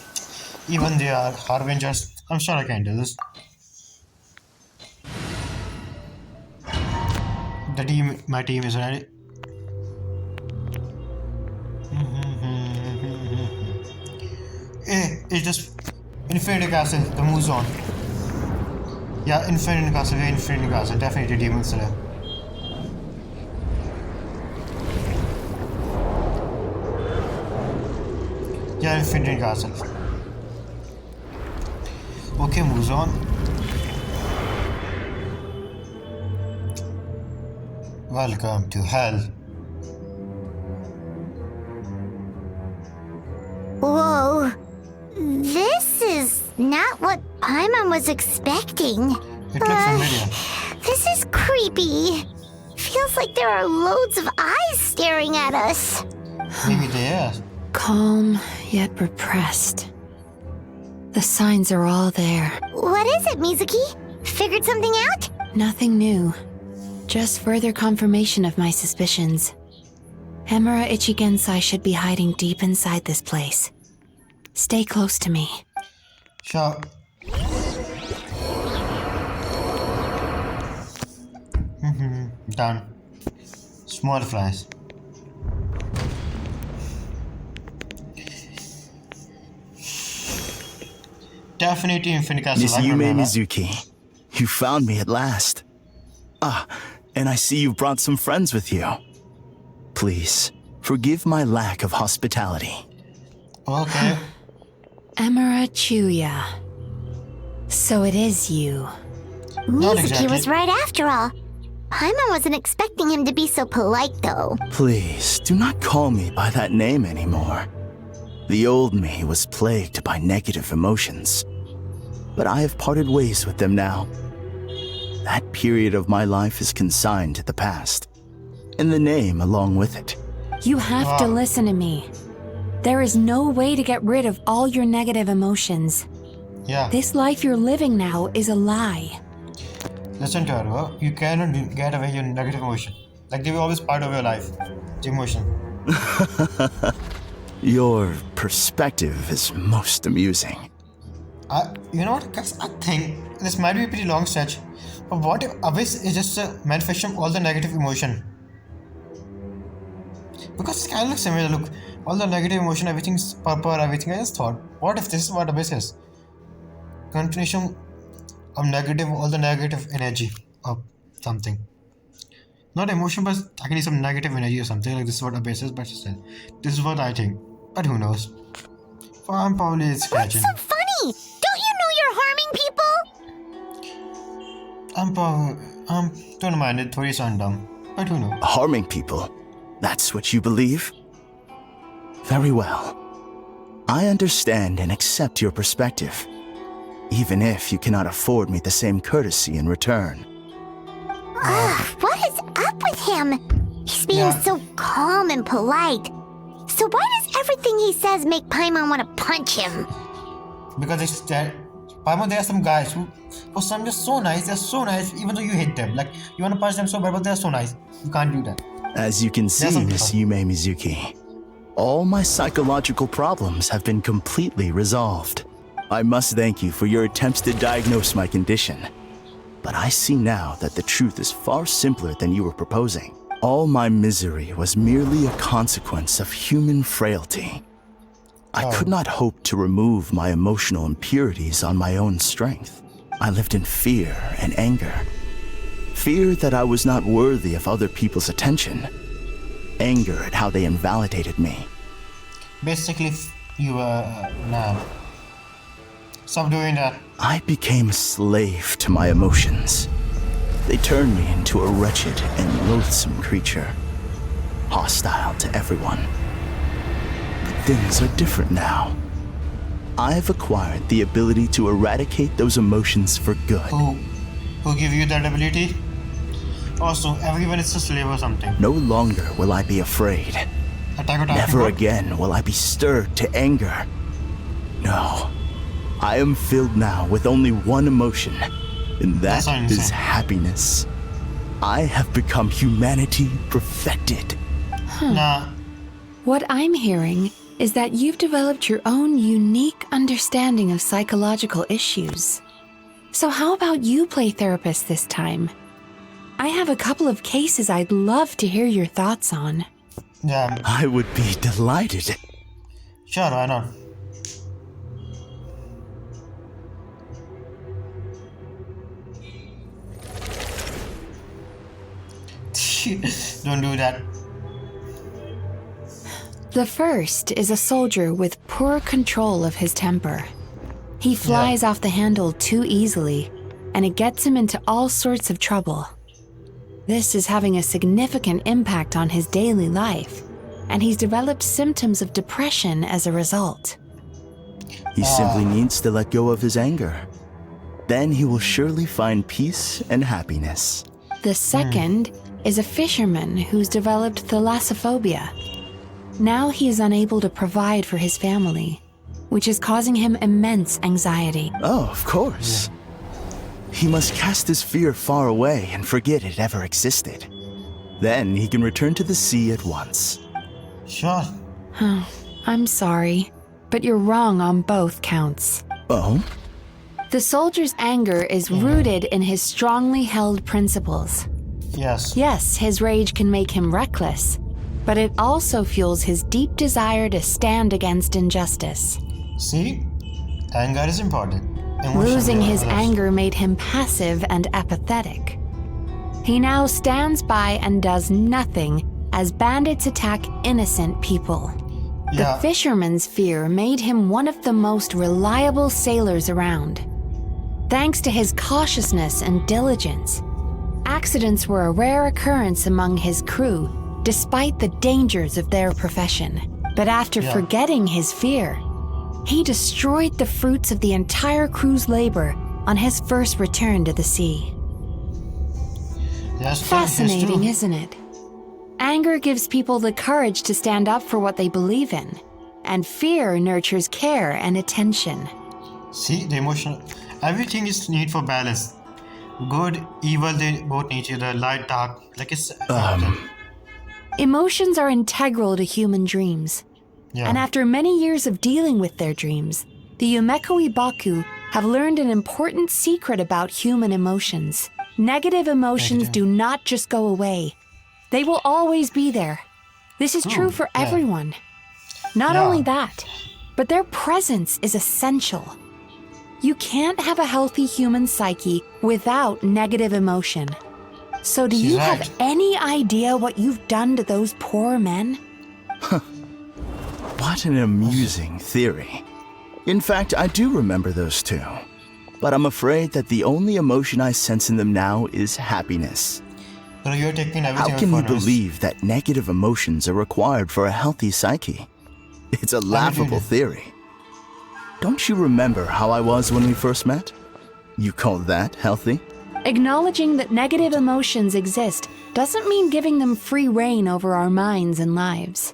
even the harbingers. I'm sure I can do this. My team is ready. It's just Infinity Castle, the move zone. Yeah, Infinity Castle, definitely Demon Slayer. Yeah, Infinity Castle. Okay, moves on. Welcome to hell. Whoa. This is not what Paimon was expecting. It looks familiar. This is creepy. Feels like there are loads of eyes staring at us. Maybe they are. Calm, yet repressed. The signs are all there. What is it, Mizuki? Figured something out? Nothing new. Just further confirmation of my suspicions. Emura Ichigensai should be hiding deep inside this place. Stay close to me. Sure. Done. Small flies. Definitely Infinity Castle. Miss Yume Mizuki, you found me at last. Ah, and I see you've brought some friends with you. Please, forgive my lack of hospitality. Okay. Emura Chuya. So it is you. Mizuki was right after all. Paimon wasn't expecting him to be so polite, though. Please, do not call me by that name anymore. The old me was plagued by negative emotions, but I have parted ways with them now. That period of my life is consigned to the past, and the name along with it. You have to listen to me. There is no way to get rid of all your negative emotions. Yeah. This life you're living now is a lie. Listen to her, bro. You cannot get away your negative emotion. Like they were always part of your life. The emotion. Your perspective is most amusing. You know what, guys? I think this might be a pretty long stretch. But what if Abyss is just a manifestation of all the negative emotion? Because it kind of looks similar. Look, all the negative emotion, everything's purple, everything. I just thought, what if this is what Abyss is? Continuation of negative, all the negative energy of something. Not emotion, but actually some negative energy or something. Like this is what Abyss is, but still, this is what I think. But who knows? I'm probably scratching. What's so funny? Don't you know you're harming people? Don't mind it, Tori's undone. But who knows? Harming people? That's what you believe? Very well. I understand and accept your perspective, even if you cannot afford me the same courtesy in return. What is up with him? He's being so calm and polite. So why does everything he says make Paimon want to punch him? Because it's that Paimon, there are some guys who for some just so nice, they're so nice even though you hate them. Like you want to punch them so bad, but they're so nice. You can't do that. As you can see, Miss Yume Mizuki, all my psychological problems have been completely resolved. I must thank you for your attempts to diagnose my condition. But I see now that the truth is far simpler than you were proposing. All my misery was merely a consequence of human frailty. I could not hope to remove my emotional impurities on my own strength. I lived in fear and anger. Fear that I was not worthy of other people's attention. Anger at how they invalidated me. Basically, you were now. Stop doing that. I became a slave to my emotions. They turned me into a wretched and loathsome creature, hostile to everyone. But things are different now. I've acquired the ability to eradicate those emotions for good. Who give you that ability? Also, everyone is a slave or something. No longer will I be afraid. Never again will I be stirred to anger. No. I am filled now with only one emotion, and that is happiness. I have become humanity perfected. Nah. What I'm hearing is that you've developed your own unique understanding of psychological issues. So how about you play therapist this time? I have a couple of cases I'd love to hear your thoughts on. Yeah. I would be delighted. Sure, why not? Don't do that. The first is a soldier with poor control of his temper. He flies off the handle too easily, and it gets him into all sorts of trouble. This is having a significant impact on his daily life, and he's developed symptoms of depression as a result. He simply needs to let go of his anger. Then he will surely find peace and happiness. The second is a fisherman who's developed thalassophobia. Now he is unable to provide for his family, which is causing him immense anxiety. Oh, of course. He must cast his fear far away and forget it ever existed. Then he can return to the sea at once. Sure. I'm sorry, but you're wrong on both counts. Oh? The soldier's anger is rooted in his strongly held principles. Yes. Yes, his rage can make him reckless, but it also fuels his deep desire to stand against injustice. See? Anger is important. Losing his anger made him passive and apathetic. He now stands by and does nothing as bandits attack innocent people. The fisherman's fear made him one of the most reliable sailors around. Thanks to his cautiousness and diligence, accidents were a rare occurrence among his crew, despite the dangers of their profession. But after forgetting his fear, he destroyed the fruits of the entire crew's labor on his first return to the sea. Fascinating, isn't it? Anger gives people the courage to stand up for what they believe in, and fear nurtures care and attention. See, the emotional... Everything is need for balance. Good, evil, they both need each other. Light, dark, like it's... Emotions are integral to human dreams. And after many years of dealing with their dreams, the Yumeko Ibaku have learned an important secret about human emotions. Negative emotions do not just go away. They will always be there. This is true for everyone. Not only that, but their presence is essential. You can't have a healthy human psyche without negative emotion. So do you have any idea what you've done to those poor men? What an amusing theory. In fact, I do remember those two. But I'm afraid that the only emotion I sense in them now is happiness. So you're taking everything. How can you believe that negative emotions are required for a healthy psyche? It's a laughable theory. Don't you remember how I was when we first met? You call that healthy? Acknowledging that negative emotions exist doesn't mean giving them free rein over our minds and lives.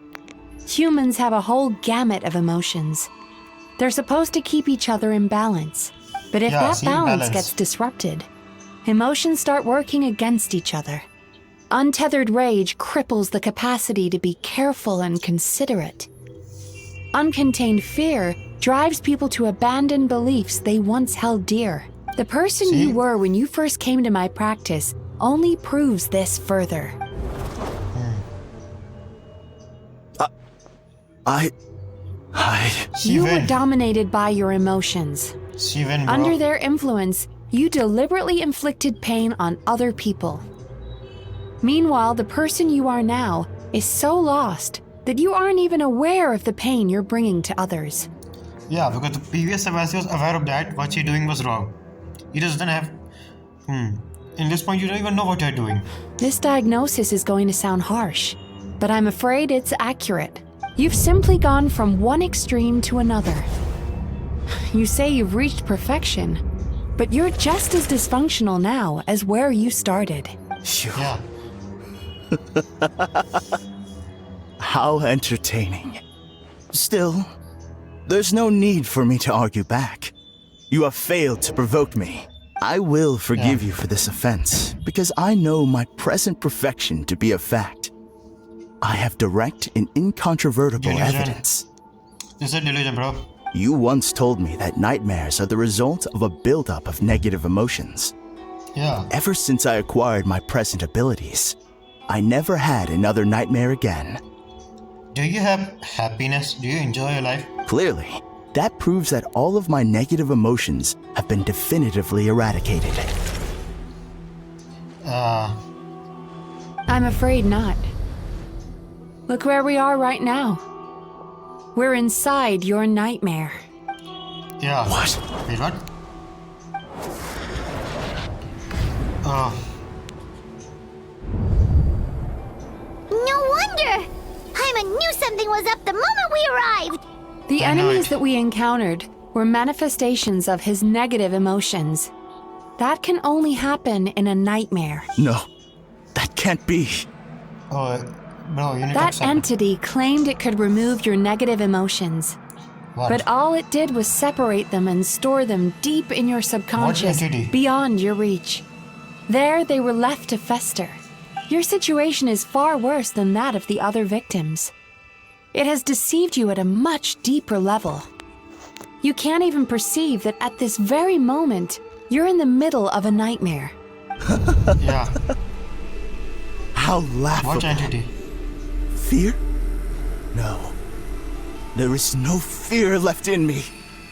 Humans have a whole gamut of emotions. They're supposed to keep each other in balance. But if that balance gets disrupted, emotions start working against each other. Untethered rage cripples the capacity to be careful and considerate. Uncontained fear drives people to abandon beliefs they once held dear. The person you were when you first came to my practice only proves this further. You were dominated by your emotions. Under their influence, You deliberately inflicted pain on other people. Meanwhile, the person you are now is so lost that you aren't even aware of the pain you're bringing to others. Yeah, because the previous Sebastian was aware of that, what she's doing was wrong. He doesn't have... In this point, you don't even know what you're doing. This diagnosis is going to sound harsh, but I'm afraid it's accurate. You've simply gone from one extreme to another. You say you've reached perfection, but you're just as dysfunctional now as where you started. Yeah. How entertaining. Still, there's no need for me to argue back. You have failed to provoke me. I will forgive you for this offense, because I know my present perfection to be a fact. I have direct and incontrovertible evidence. This is a delusion, bro. You once told me that nightmares are the result of a buildup of negative emotions. Yeah. Ever since I acquired my present abilities, I never had another nightmare again. Do you have happiness? Do you enjoy your life? Clearly, that proves that all of my negative emotions have been definitively eradicated. I'm afraid not. Look where we are right now. We're inside your nightmare. Yeah. What? Wait, what? No wonder! Paimon knew something was up the moment we arrived! The enemies that we encountered were manifestations of his negative emotions. That can only happen in a nightmare. No, that can't be. Oh, bro, you need to That accept. entity claimed it could remove your negative emotions. What? But all it did was separate them and store them deep in your subconscious, entity? beyond your reach. There they were left to fester. Your situation is far worse than that of the other victims. It has deceived you at a much deeper level. You can't even perceive that at this very moment, you're in the middle of a nightmare. Yeah. How laughable. What entity? Fear? No. There is no fear left in me.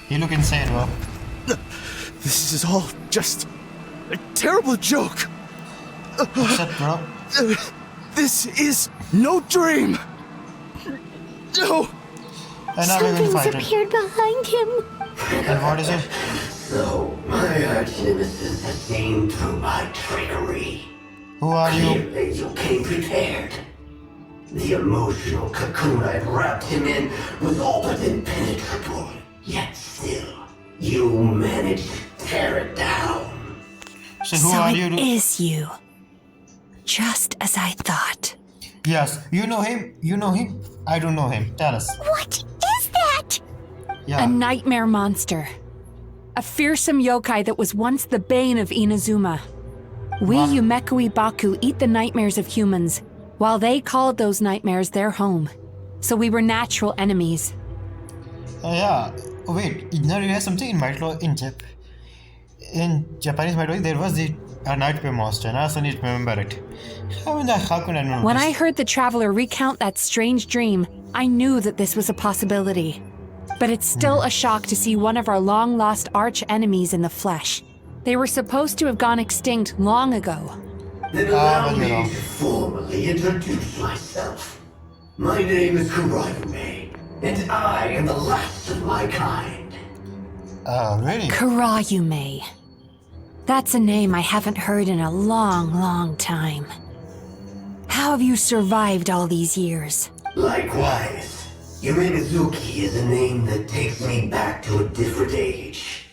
You look insane, bro. This is all just a terrible joke. Accept, bro. This is no dream. No. And now we're going to Something's fight it. appeared behind him. And what is it? So, my arch nemesis has seen through my trickery. Who are you? Clearly, you came prepared. The emotional cocoon I'd wrapped him in was all but impenetrable. Yet still, you managed to tear it down. So who are you? It is you. Just as I thought. Yes, you know him. You know him. I don't know him. Tell us. What is that? Yeah. A nightmare monster. A fearsome yokai that was once the bane of Inazuma. We Yumekui Baku eat the nightmares of humans, while they called those nightmares their home. So we were natural enemies. Yeah. Oh, wait. Now you have something in Mitolo in Japanese mythology. There was a nightmare monster, and I also need to remember it. How can I know? When I heard the traveler recount that strange dream, I knew that this was a possibility. But it's still a shock to see one of our long-lost arch-enemies in the flesh. They were supposed to have gone extinct long ago. Then allow me to formally introduce myself. My name is Kurayume, and I am the last of my kind. Really? Kurayume. That's a name I haven't heard in a long, long time. How have you survived all these years? Likewise. Yume Mizuki is a name that takes me back to a different age.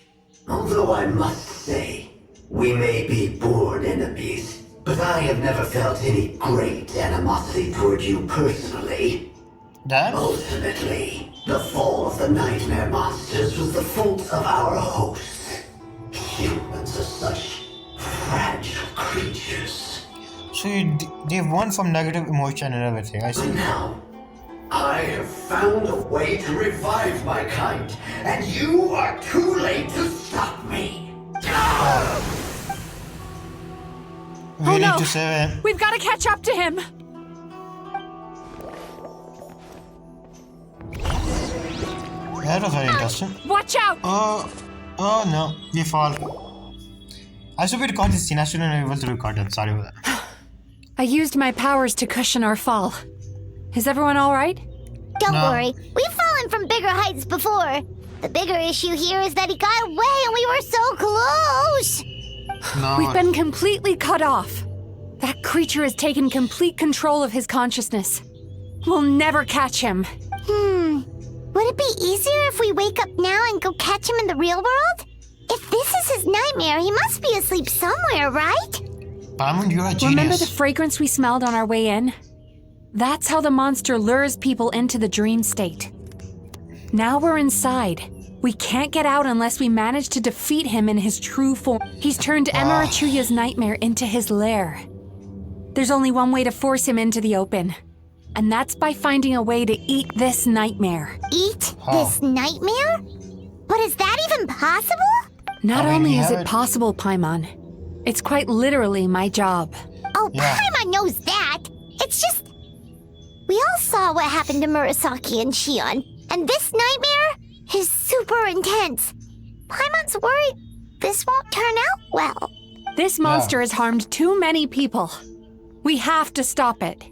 Although I must say, we may be born enemies, but I have never felt any great animosity toward you personally. Dad? Ultimately, the fall of the nightmare monsters was the fault of our hosts. Humans are such fragile creatures. So they've won from negative emotion and everything. I see. But now, I have found a way to revive my kind, and you are too late to stop me. We need to save him. We've got to catch up to him! That was very interesting. Watch out! Oh no, we fall. I should be record this scene. I shouldn't be able to record it. Sorry about that. I used my powers to cushion our fall. Is everyone all right? Don't worry. We've fallen from bigger heights before. The bigger issue here is that he got away and we were so close. No. We've been completely cut off. That creature has taken complete control of his consciousness. We'll never catch him. Would it be easier if we wake up now and go catch him in the real world? If this is his nightmare, he must be asleep somewhere, right? Paimon, you're a genius. Remember the fragrance we smelled on our way in? That's how the monster lures people into the dream state. Now we're inside. We can't get out unless we manage to defeat him in his true form. He's turned Emarachuya's nightmare into his lair. There's only one way to force him into the open. And that's by finding a way to eat this nightmare. Eat this nightmare? But is that even possible? Not only is it possible, Paimon, it's quite literally my job. Oh, Paimon knows that. It's just... We all saw what happened to Murasaki and Shion. And this nightmare is super intense. Paimon's worried this won't turn out well. This monster has harmed too many people. We have to stop it.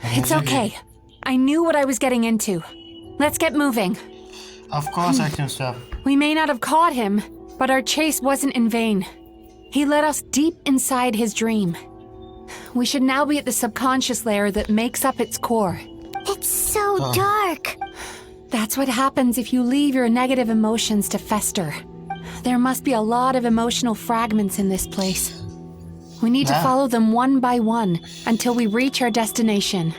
It's okay. I knew what I was getting into. Let's get moving. Of course I can stop. We may not have caught him, but our chase wasn't in vain. He led us deep inside his dream. We should now be at the subconscious layer that makes up its core. It's so dark. That's what happens if you leave your negative emotions to fester. There must be a lot of emotional fragments in this place. We need to follow them one by one until we reach our destination.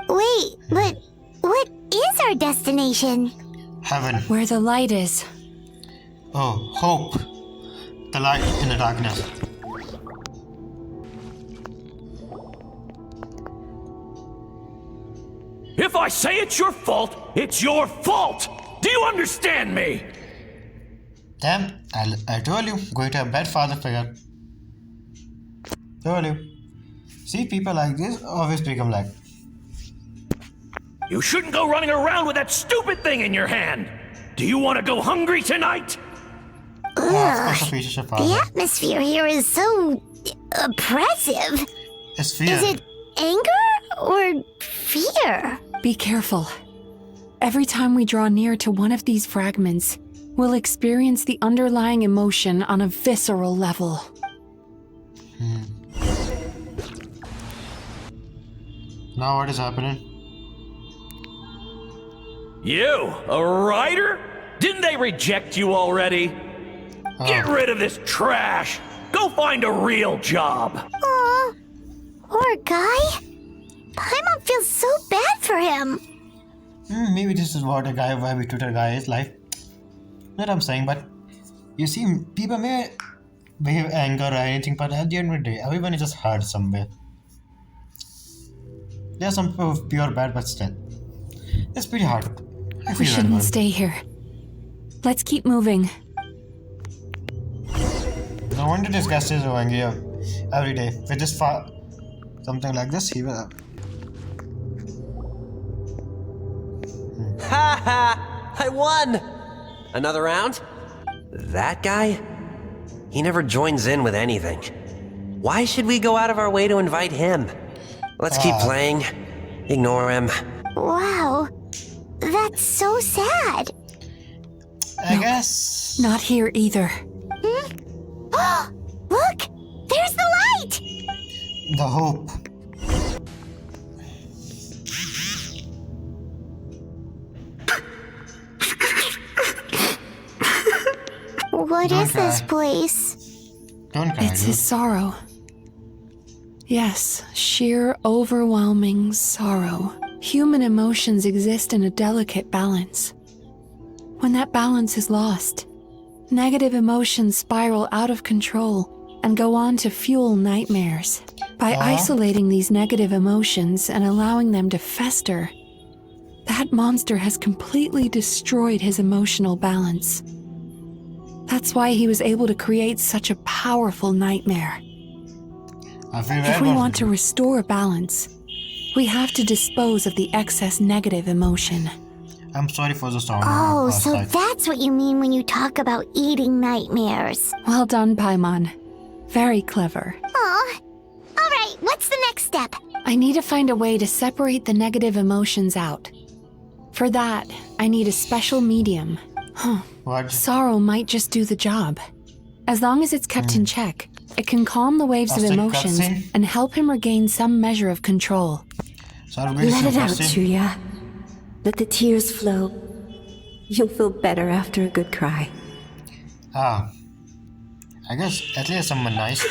Wait, but what is our destination? Heaven. Where the light is. Oh, hope. The light in the darkness. If I say it's your fault, it's your fault! Do you understand me? Damn, I told you, going to a bad father figure. Told you. See, people like this always become like... You shouldn't go running around with that stupid thing in your hand! Do you want to go hungry tonight? The atmosphere here is so... oppressive. It's fear. Is it anger or fear? Be careful. Every time we draw near to one of these fragments, we'll experience the underlying emotion on a visceral level. Now what is happening? You, a writer? Didn't they reject you already? Get rid of this trash! Go find a real job! Aw, poor guy. Paimon feels so bad for him. Maybe this is what a guy, why we treat a guy is like. Not what I'm saying, but you see, people may behave anger or anything, but at the end of the day, everyone is just hurt somewhere. There's some people who pure bad, but still, it's pretty hard. We shouldn't stay here. Let's keep moving. No wonder this guy is going here every day. With this something like this, he will have. Ha ha! I won! Another round? That guy? He never joins in with anything. Why should we go out of our way to invite him? Let's keep playing. Ignore him. Wow. That's so sad. I guess. Not here either. Look! There's the light! The hope. What is this place? Don't cry. It's his sorrow. Yes, sheer, overwhelming sorrow. Human emotions exist in a delicate balance. When that balance is lost, negative emotions spiral out of control and go on to fuel nightmares. By isolating these negative emotions and allowing them to fester, that monster has completely destroyed his emotional balance. That's why he was able to create such a powerful nightmare. If we want to restore balance, we have to dispose of the excess negative emotion. I'm sorry for the sound. Oh, so outside. that's what you mean when you talk about eating nightmares. Well done, Paimon. Very clever. Aw. Alright, what's the next step? I need to find a way to separate the negative emotions out. For that, I need a special medium. What? Sorrow might just do the job. As long as it's kept in check, it can calm the waves of That's the emotions cutscene? and help him regain some measure of control. So I'm going to Let it see out, cutscene. Chuya. Let the tears flow. You'll feel better after a good cry. I guess at least someone nice.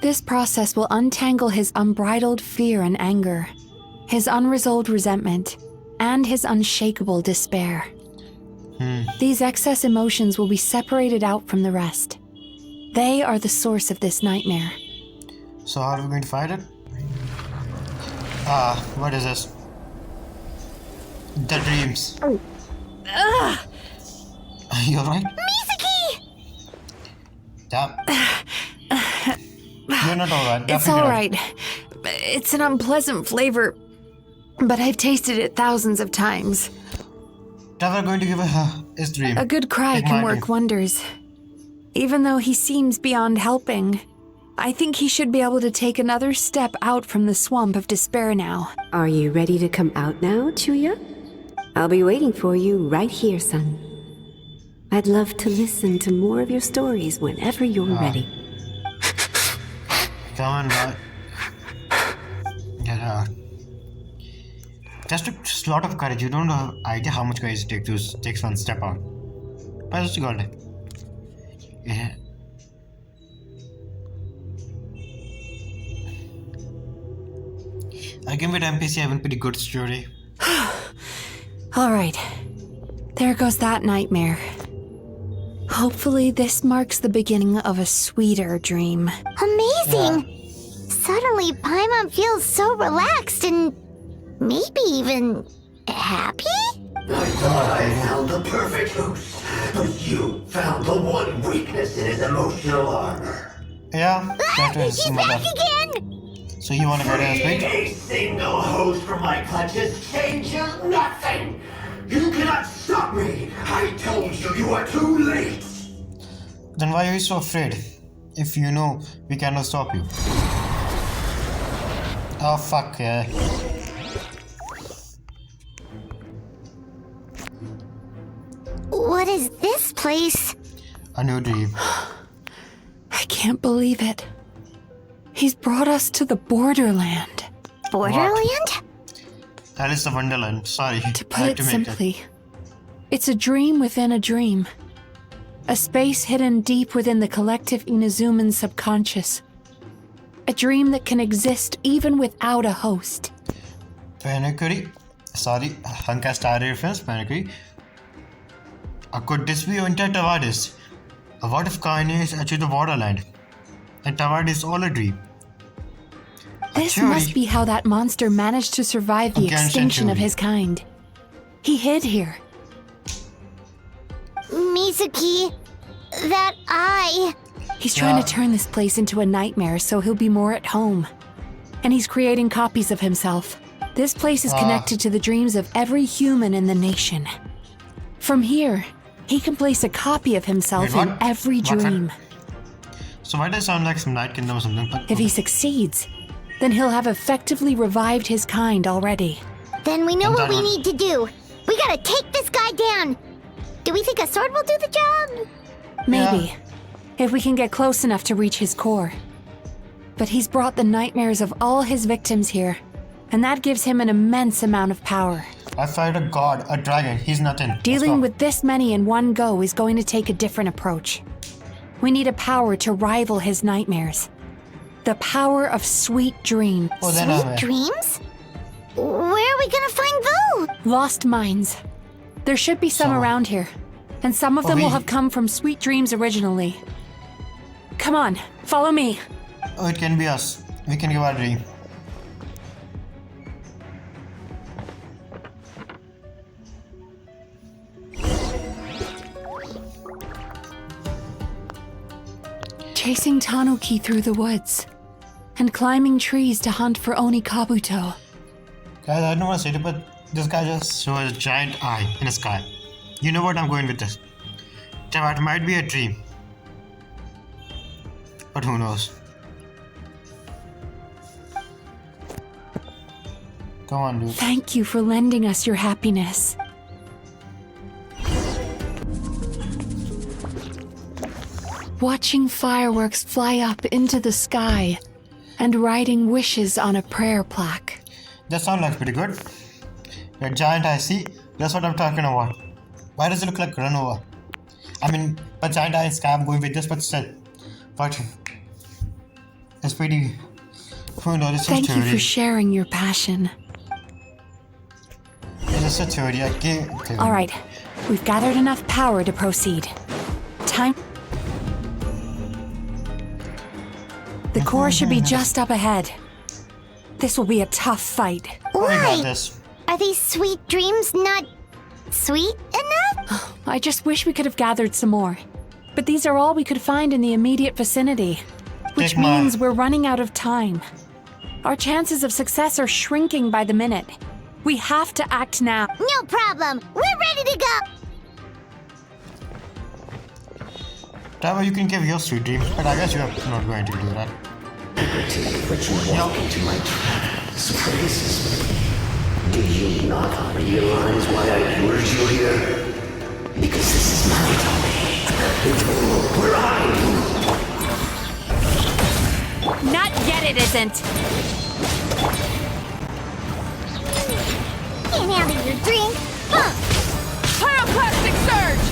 This process will untangle his unbridled fear and anger, his unresolved resentment, and his unshakable despair. These excess emotions will be separated out from the rest. They are the source of this nightmare. So how are we going to fight it? What is this? The dreams. Are you alright? Mizuki! Yeah. You're not alright. It's alright. It's an unpleasant flavor, but I've tasted it thousands of times. We're going to give his dream. A good cry Take can my work dream. wonders. Even though he seems beyond helping, I think he should be able to take another step out from the swamp of despair now. Are you ready to come out now, Chuya? I'll be waiting for you right here, son. I'd love to listen to more of your stories whenever you're ready. Come on, boy. Get out. Just a lot of courage. You don't have idea how much courage it takes to take one step out. But just got it. Yeah. I can with NPC have a pretty good story. Alright, there goes that nightmare. Hopefully this marks the beginning of a sweeter dream. Amazing! Suddenly, Paimon feels so relaxed and maybe even happy? I thought I found the perfect host, but you found the one weakness in his emotional armor. Yeah, that was He's mother. back again! So you want to go to his Freeing page? a single host from my clutches changes nothing! You cannot stop me! I told you you are too late! Then why are you so afraid? If you know we cannot stop you. Oh fuck yeah. What is this place? A new dream. I can't believe it. He's brought us to the borderland. Borderland? That is the Wonderland. Sorry. To put it simply, it's a dream within a dream. A space hidden deep within the collective Inazuman subconscious. A dream that can exist even without a host. Panikuri. Sorry, Hanka star reference. Panikuri. Could this be Winter Tavardis? What if Kaine is actually the borderland? And Tavardis is all a dream? This must be how that monster managed to survive the Genshin extinction of theory. his kind. He hid here. Mizuki, that eye. He's trying to turn this place into a nightmare so he'll be more at home. And he's creating copies of himself. This place is connected to the dreams of every human in the nation. From here, he can place a copy of himself Wait, in what? every What? dream. So why does it sound like some Night Kingdom or something? But If he succeeds, then he'll have effectively revived his kind already. Then we know And what that we one- need to do. We gotta take this guy down. Do we think a sword will do the job? Maybe, if we can get close enough to reach his core. But he's brought the nightmares of all his victims here, and that gives him an immense amount of power. I fight a god, a dragon. He's nothing. Let's Dealing go. with this many in one go is going to take a different approach. We need a power to rival his nightmares. The power of sweet dreams. Oh, then Sweet dreams? Where are we gonna find those? Lost minds. There should be some around here, and some of them will have come from Sweet Dreams originally. Come on, follow me. Oh, it can be us. We can give our dream. Chasing Tanuki through the woods, and climbing trees to hunt for Oni Kabuto. Guys, I don't want to say it, but This guy just shows a giant eye in the sky. You know what I'm going with this. That might be a dream. But who knows? Come on, dude. Thank you for lending us your happiness. Watching fireworks fly up into the sky and writing wishes on a prayer plaque. That sounds like pretty good. That giant eye, see? That's what I'm talking about. Why does it look like Granova? I mean, but giant eye in sky, I'm going with this, but still. But it's pretty. Who knows? It's Thank a you theory. for sharing your passion. It's a theory. I can't. All right, we've gathered enough power to proceed. Time. The core should be just up ahead. This will be a tough fight. Why? Are these sweet dreams not sweet enough? I just wish we could have gathered some more. But these are all we could find in the immediate vicinity. Which means we're running out of time. Our chances of success are shrinking by the minute. We have to act now. No problem. We're ready to go. Tava, you can give your sweet dreams, but I guess you're not going to do that. But you walk into my travels praises me. Do you not realize why I lured you here? Because this is my domain. Where I Not yet, it isn't. Can't handle your drink. Huh. Pyroclastic surge!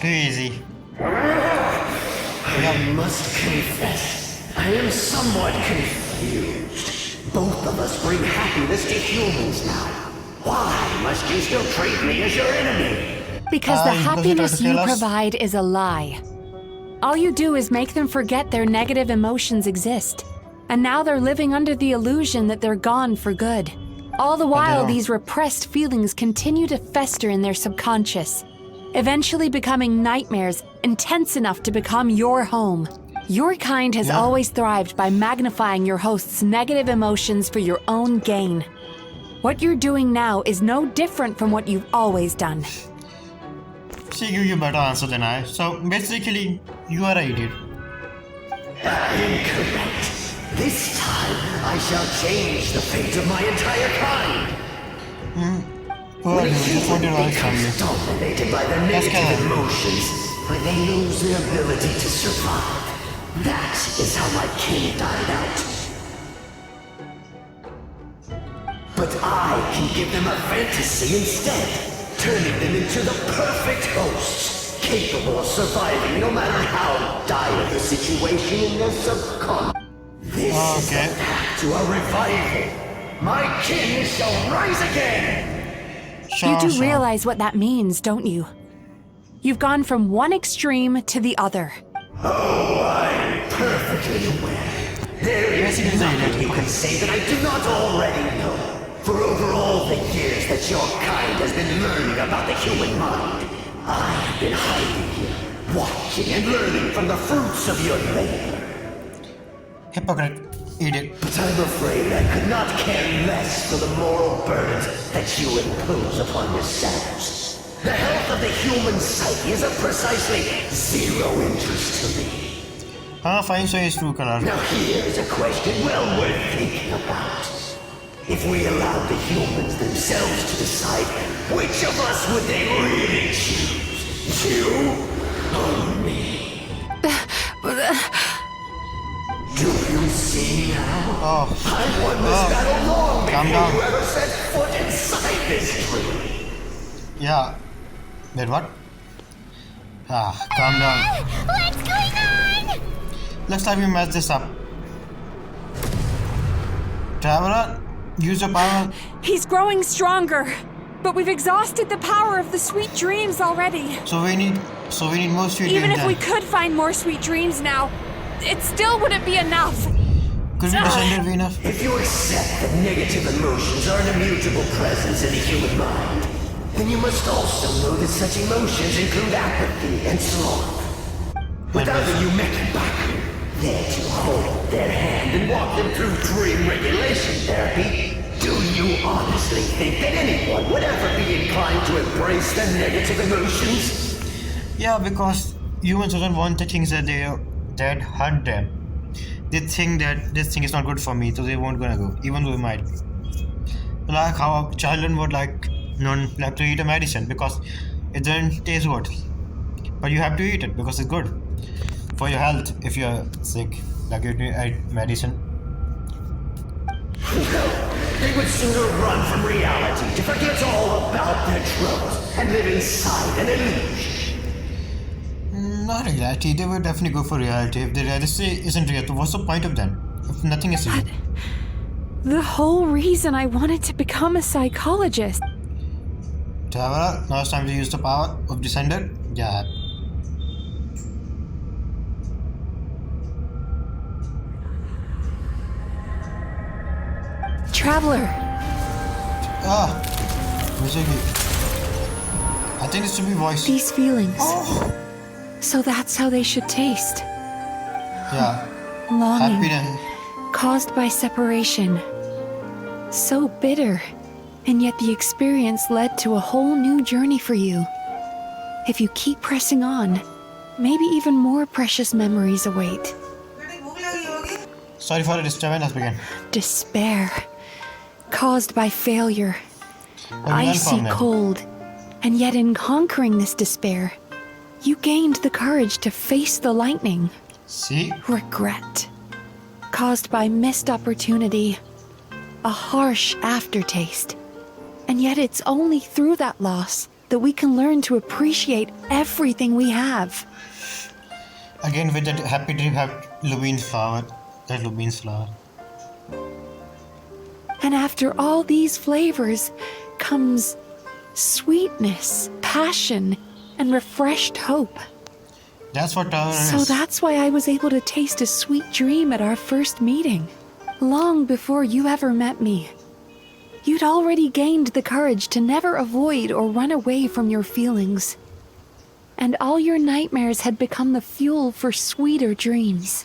Too easy. I must confess, I am somewhat confused. Both of us bring happiness to humans now. Why must you still treat me as your enemy? Because the happiness you provide is a lie. All you do is make them forget their negative emotions exist. And now they're living under the illusion that they're gone for good. All the while, these repressed feelings continue to fester in their subconscious, eventually becoming nightmares intense enough to become your home. Your kind has always thrived by magnifying your host's negative emotions for your own gain. What you're doing now is no different from what you've always done. She gave you a better answer than I. So basically, you are an idiot. Incorrect. This time, I shall change the fate of my entire kind. Well, you just want to run something. Dominated by their negative emotions, when they lose their ability to survive. That is how my king died out. But I can give them a fantasy instead, turning them into the perfect hosts, capable of surviving no matter how dire the situation in their subconscious. This is the path to a revival. My king shall rise again. You do realize what that means, don't you? You've gone from one extreme to the other. Oh, I'm perfectly aware. There is nothing you can say that I do not already know. For over all the years that your kind has been learning about the human mind, I have been hiding here, watching and learning from the fruits of your labor. Hypocrite. Idiot. But I'm afraid I could not care less for the moral burdens that you impose upon yourselves. The health of the human psyche is of precisely zero interest to me. Fine, so it's true color. Now here's a question well worth thinking about. If we allowed the humans themselves to decide, which of us would they really choose? You or me? Do you see now? I won this battle long before you ever set foot inside this tree. Yeah. Wait, what? Calm down. What's going on? Looks like we messed this up. Traveler, use your power. He's growing stronger, but we've exhausted the power of the sweet dreams already. So we need more sweet dreams. Even if we could find more sweet dreams now, it still wouldn't be enough. Could we descend be enough? If you accept that negative emotions are an immutable presence in the human mind, then you must also know that such emotions include apathy and sloth. Without the Yumekibaku, There to hold their hand and walk them through dream regulation therapy. Do you honestly think that anyone would ever be inclined to embrace the negative emotions? Yeah, because humans don't want the things that hurt them. They think that this thing is not good for me, so they won't gonna go, even though it might. Like how children would like to eat a medicine because it doesn't taste good, but you have to eat it because it's good for your health. If you're sick, like you eat medicine. They would sooner run from reality to forget all about their troubles and live inside an illusion. Not reality. They would definitely go for reality. If the reality isn't real, what's the point of them? If nothing is real. The whole reason I wanted to become a psychologist. Traveler, now it's time to use the power of Descender. Yeah. Traveler. Mizuki. I think it should be voiced. These feelings. So that's how they should taste. Yeah. Longing. Happiness. Caused by separation. So bitter. And yet the experience led to a whole new journey for you. If you keep pressing on, maybe even more precious memories await. Sorry for the disturbance, let's begin. Despair. Caused by failure. Icy cold. And yet in conquering this despair, you gained the courage to face the lightning. See? Regret. Caused by missed opportunity. A harsh aftertaste. And yet it's only through that loss that we can learn to appreciate everything we have. Again, with that happy dream, have Lubine's flower. That Lubine's flower. And after all these flavors comes sweetness, passion, and refreshed hope. That's what Tower is. So that's why I was able to taste a sweet dream at our first meeting. Long before you ever met me. You'd already gained the courage to never avoid or run away from your feelings. And all your nightmares had become the fuel for sweeter dreams.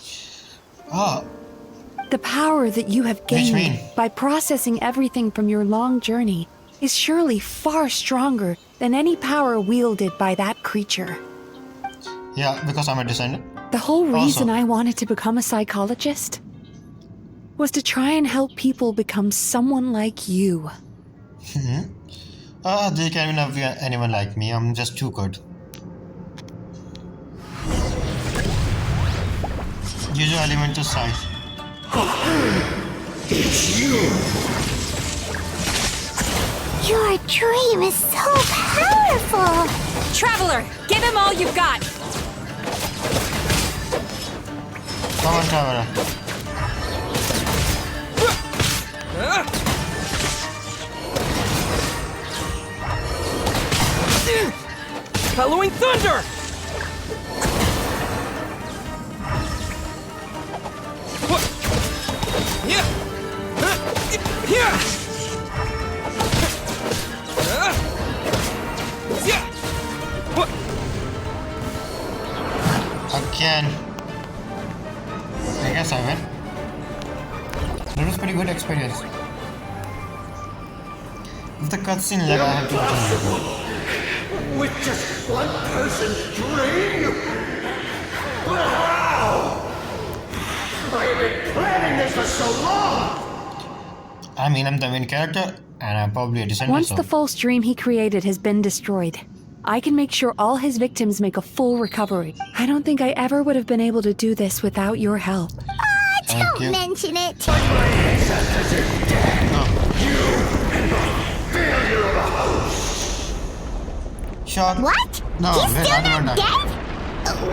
The power that you have gained by processing everything from your long journey is surely far stronger than any power wielded by that creature. Yeah, because I'm a descendant. The whole reason I wanted to become a psychologist was to try and help people become someone like you. They can't even be anyone like me. I'm just too good. Use your elemental size. It's you! Your dream is so powerful! Traveler, give him all you've got! Come on, Traveler. Halloween Thunder! Again. I guess I win. That was pretty good experience. If the cutscene lag, I have to continue. With just one person's dream? Wow! I have been planning this for so long! I mean, I'm the main character, and I'm probably a descendant. Once the false dream he created has been destroyed, I can make sure all his victims make a full recovery. I don't think I ever would have been able to do this without your help. Don't mention it! But my ancestors are dead! You and my failure of a host! Shot. What? No, He's still not not dead?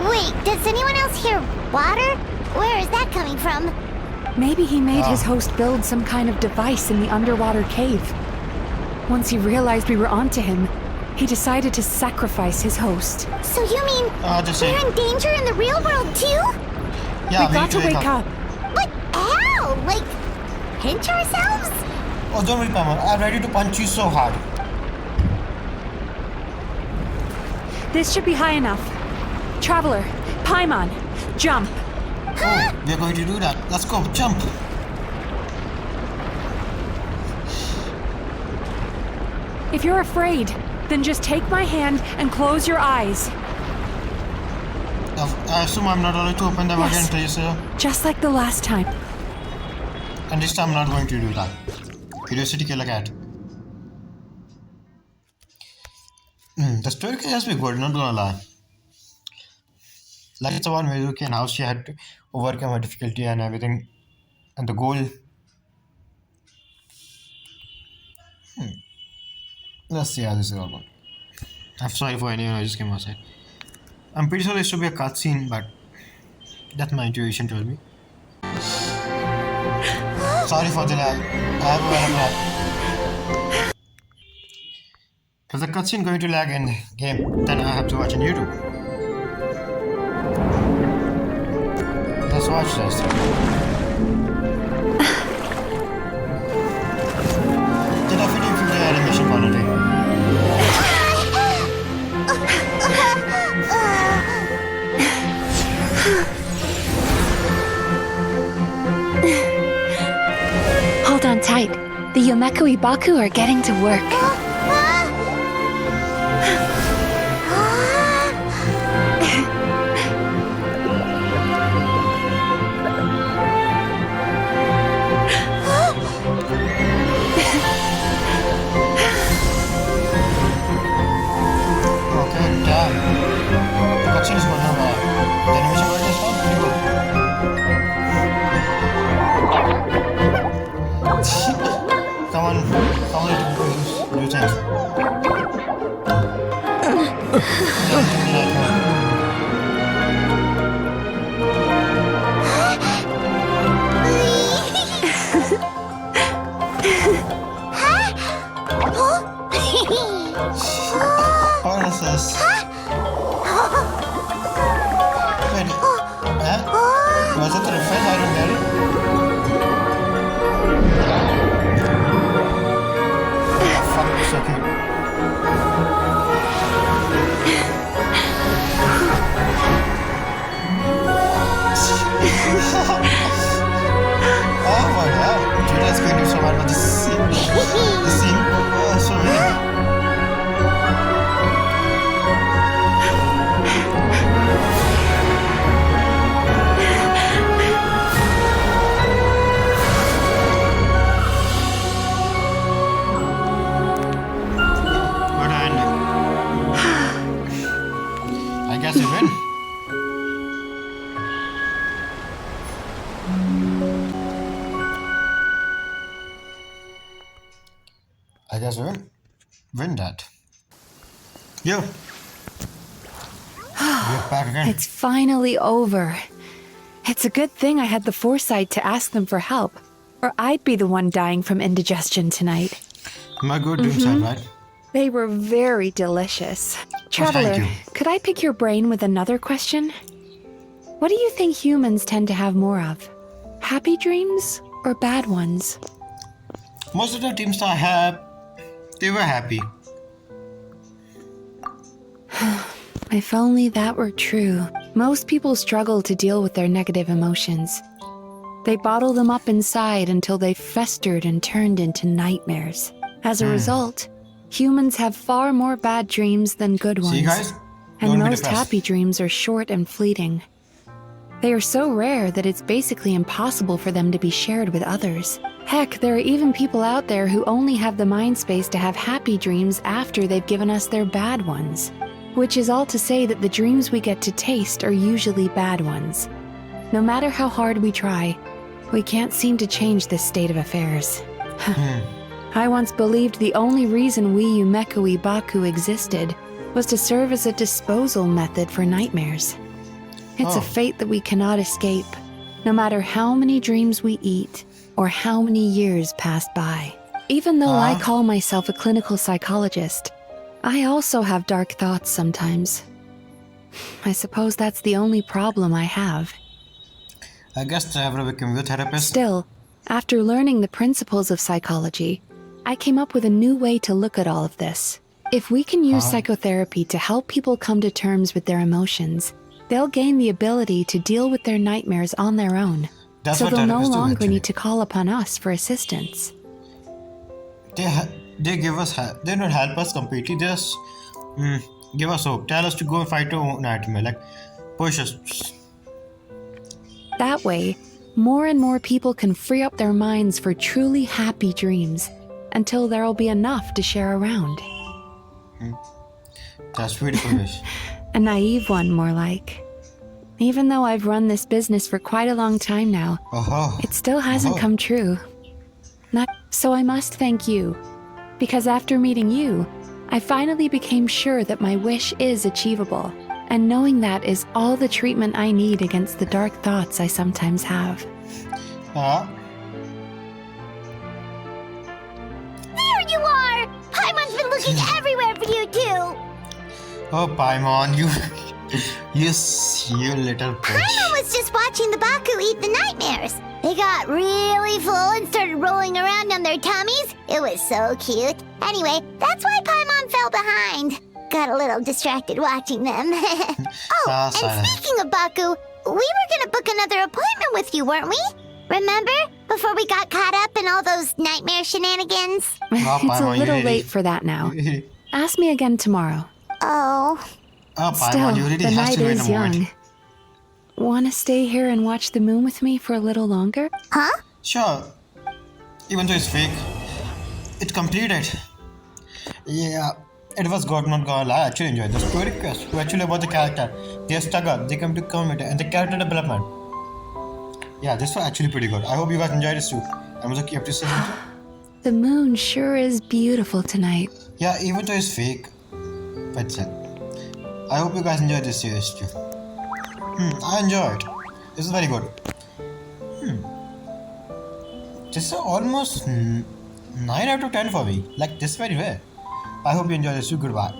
Wait, does anyone else hear water? Where is that coming from? Maybe he made his host build some kind of device in the underwater cave. Once he realized we were onto him, he decided to sacrifice his host. So you mean we're in danger in the real world too? Yeah, we got to wake up. But how? Like, pinch ourselves? Oh, don't worry, Pamela. I'm ready to punch you so hard. This should be high enough. Traveler, Paimon, jump. Oh, we are going to do that. Let's go, jump. If you're afraid, then just take my hand and close your eyes. I assume I'm not allowed to open them again, please, sir. Just like the last time. And this time I'm not going to do that. Curiosity kill a cat. The story has been good, not gonna lie. Like it's about Mizuki and how she had to overcome her difficulty and everything. And the goal. Let's see how this is all going. I'm sorry for anyone who just came outside. I'm pretty sure there should be a cutscene, but that's my intuition told me. Sorry for the lag. I have a lag. If the cutscene going to lag in game, then I have to watch on YouTube. Let's watch this. Did I fit into the animation quality? Hold on tight. The Yomeko Ibaku are getting to work. Okay, damn. The cutscene is going on. The animation quality is not pretty good. Come on, do things. What is this? Wait, was it the reference? I don't get it. Fuck, it's so cute. Oh my god, Julia's going to show about this scene. The scene. Oh, so weird. Good ending. I guess you win. I guess we win that. Yo. We're back again. It's finally over. It's a good thing I had the foresight to ask them for help, or I'd be the one dying from indigestion tonight. My good dreams are right. They were very delicious. Traveler, you. could I pick your brain with another question? What do you think humans tend to have more of? Happy dreams or bad ones? Most of the teams I had, they were happy. If only that were true. Most people struggle to deal with their negative emotions. They bottle them up inside until they festered and turned into nightmares. As a result, humans have far more bad dreams than good ones. See, guys? And Don't be most depressed. happy dreams are short and fleeting. They are so rare that it's basically impossible for them to be shared with others. Heck, there are even people out there who only have the mind space to have happy dreams after they've given us their bad ones. Which is all to say that the dreams we get to taste are usually bad ones. No matter how hard we try, we can't seem to change this state of affairs. I once believed the only reason we Yumeko Ibaku existed was to serve as a disposal method for nightmares. It's a fate that we cannot escape, no matter how many dreams we eat or how many years pass by. Even though I call myself a clinical psychologist, I also have dark thoughts sometimes. I suppose that's the only problem I have. I guess I have to become a therapist. Still, after learning the principles of psychology, I came up with a new way to look at all of this. If we can use psychotherapy to help people come to terms with their emotions, they'll gain the ability to deal with their nightmares on their own. That's So what they'll no therapists do, longer actually. need to call upon us for assistance. They give us they don't help us completely. They just give us hope. Tell us to go and fight our own nightmare. Like push us. That way, more and more people can free up their minds for truly happy dreams until there'll be enough to share around. That's beautiful. A naive one, more like. Even though I've run this business for quite a long time now, it still hasn't come true. So I must thank you, because after meeting you, I finally became sure that my wish is achievable, and knowing that is all the treatment I need against the dark thoughts I sometimes have. There you are! Paimon's been looking everywhere for you too! Oh, Paimon, you little bitch. Paimon was just watching the Baku eat the nightmares. They got really full and started rolling around on their tummies. It was so cute. Anyway, that's why Paimon fell behind. Got a little distracted watching them. And speaking of Baku, we were gonna book another appointment with you, weren't we? Remember? Before we got caught up in all those nightmare shenanigans? It's a little late for that now. Ask me again tomorrow. Oh. Still, the night is young. Want to stay here and watch the moon with me for a little longer? Huh? Sure. Even though it's fake, it completed. Yeah, it was good, not gonna lie. I actually enjoyed the story quest. Actually about the character. Their struggle, they come to community, and the character development. Yeah, this was actually pretty good. I hope you guys enjoyed this too. And Mizuki, have to say something? The moon sure is beautiful tonight. Yeah, even though it's fake, but still. I hope you guys enjoyed this series too. I enjoyed. This is very good. This is almost 9 out of 10 for me. Like, this is very rare. I hope you enjoyed this too. Goodbye.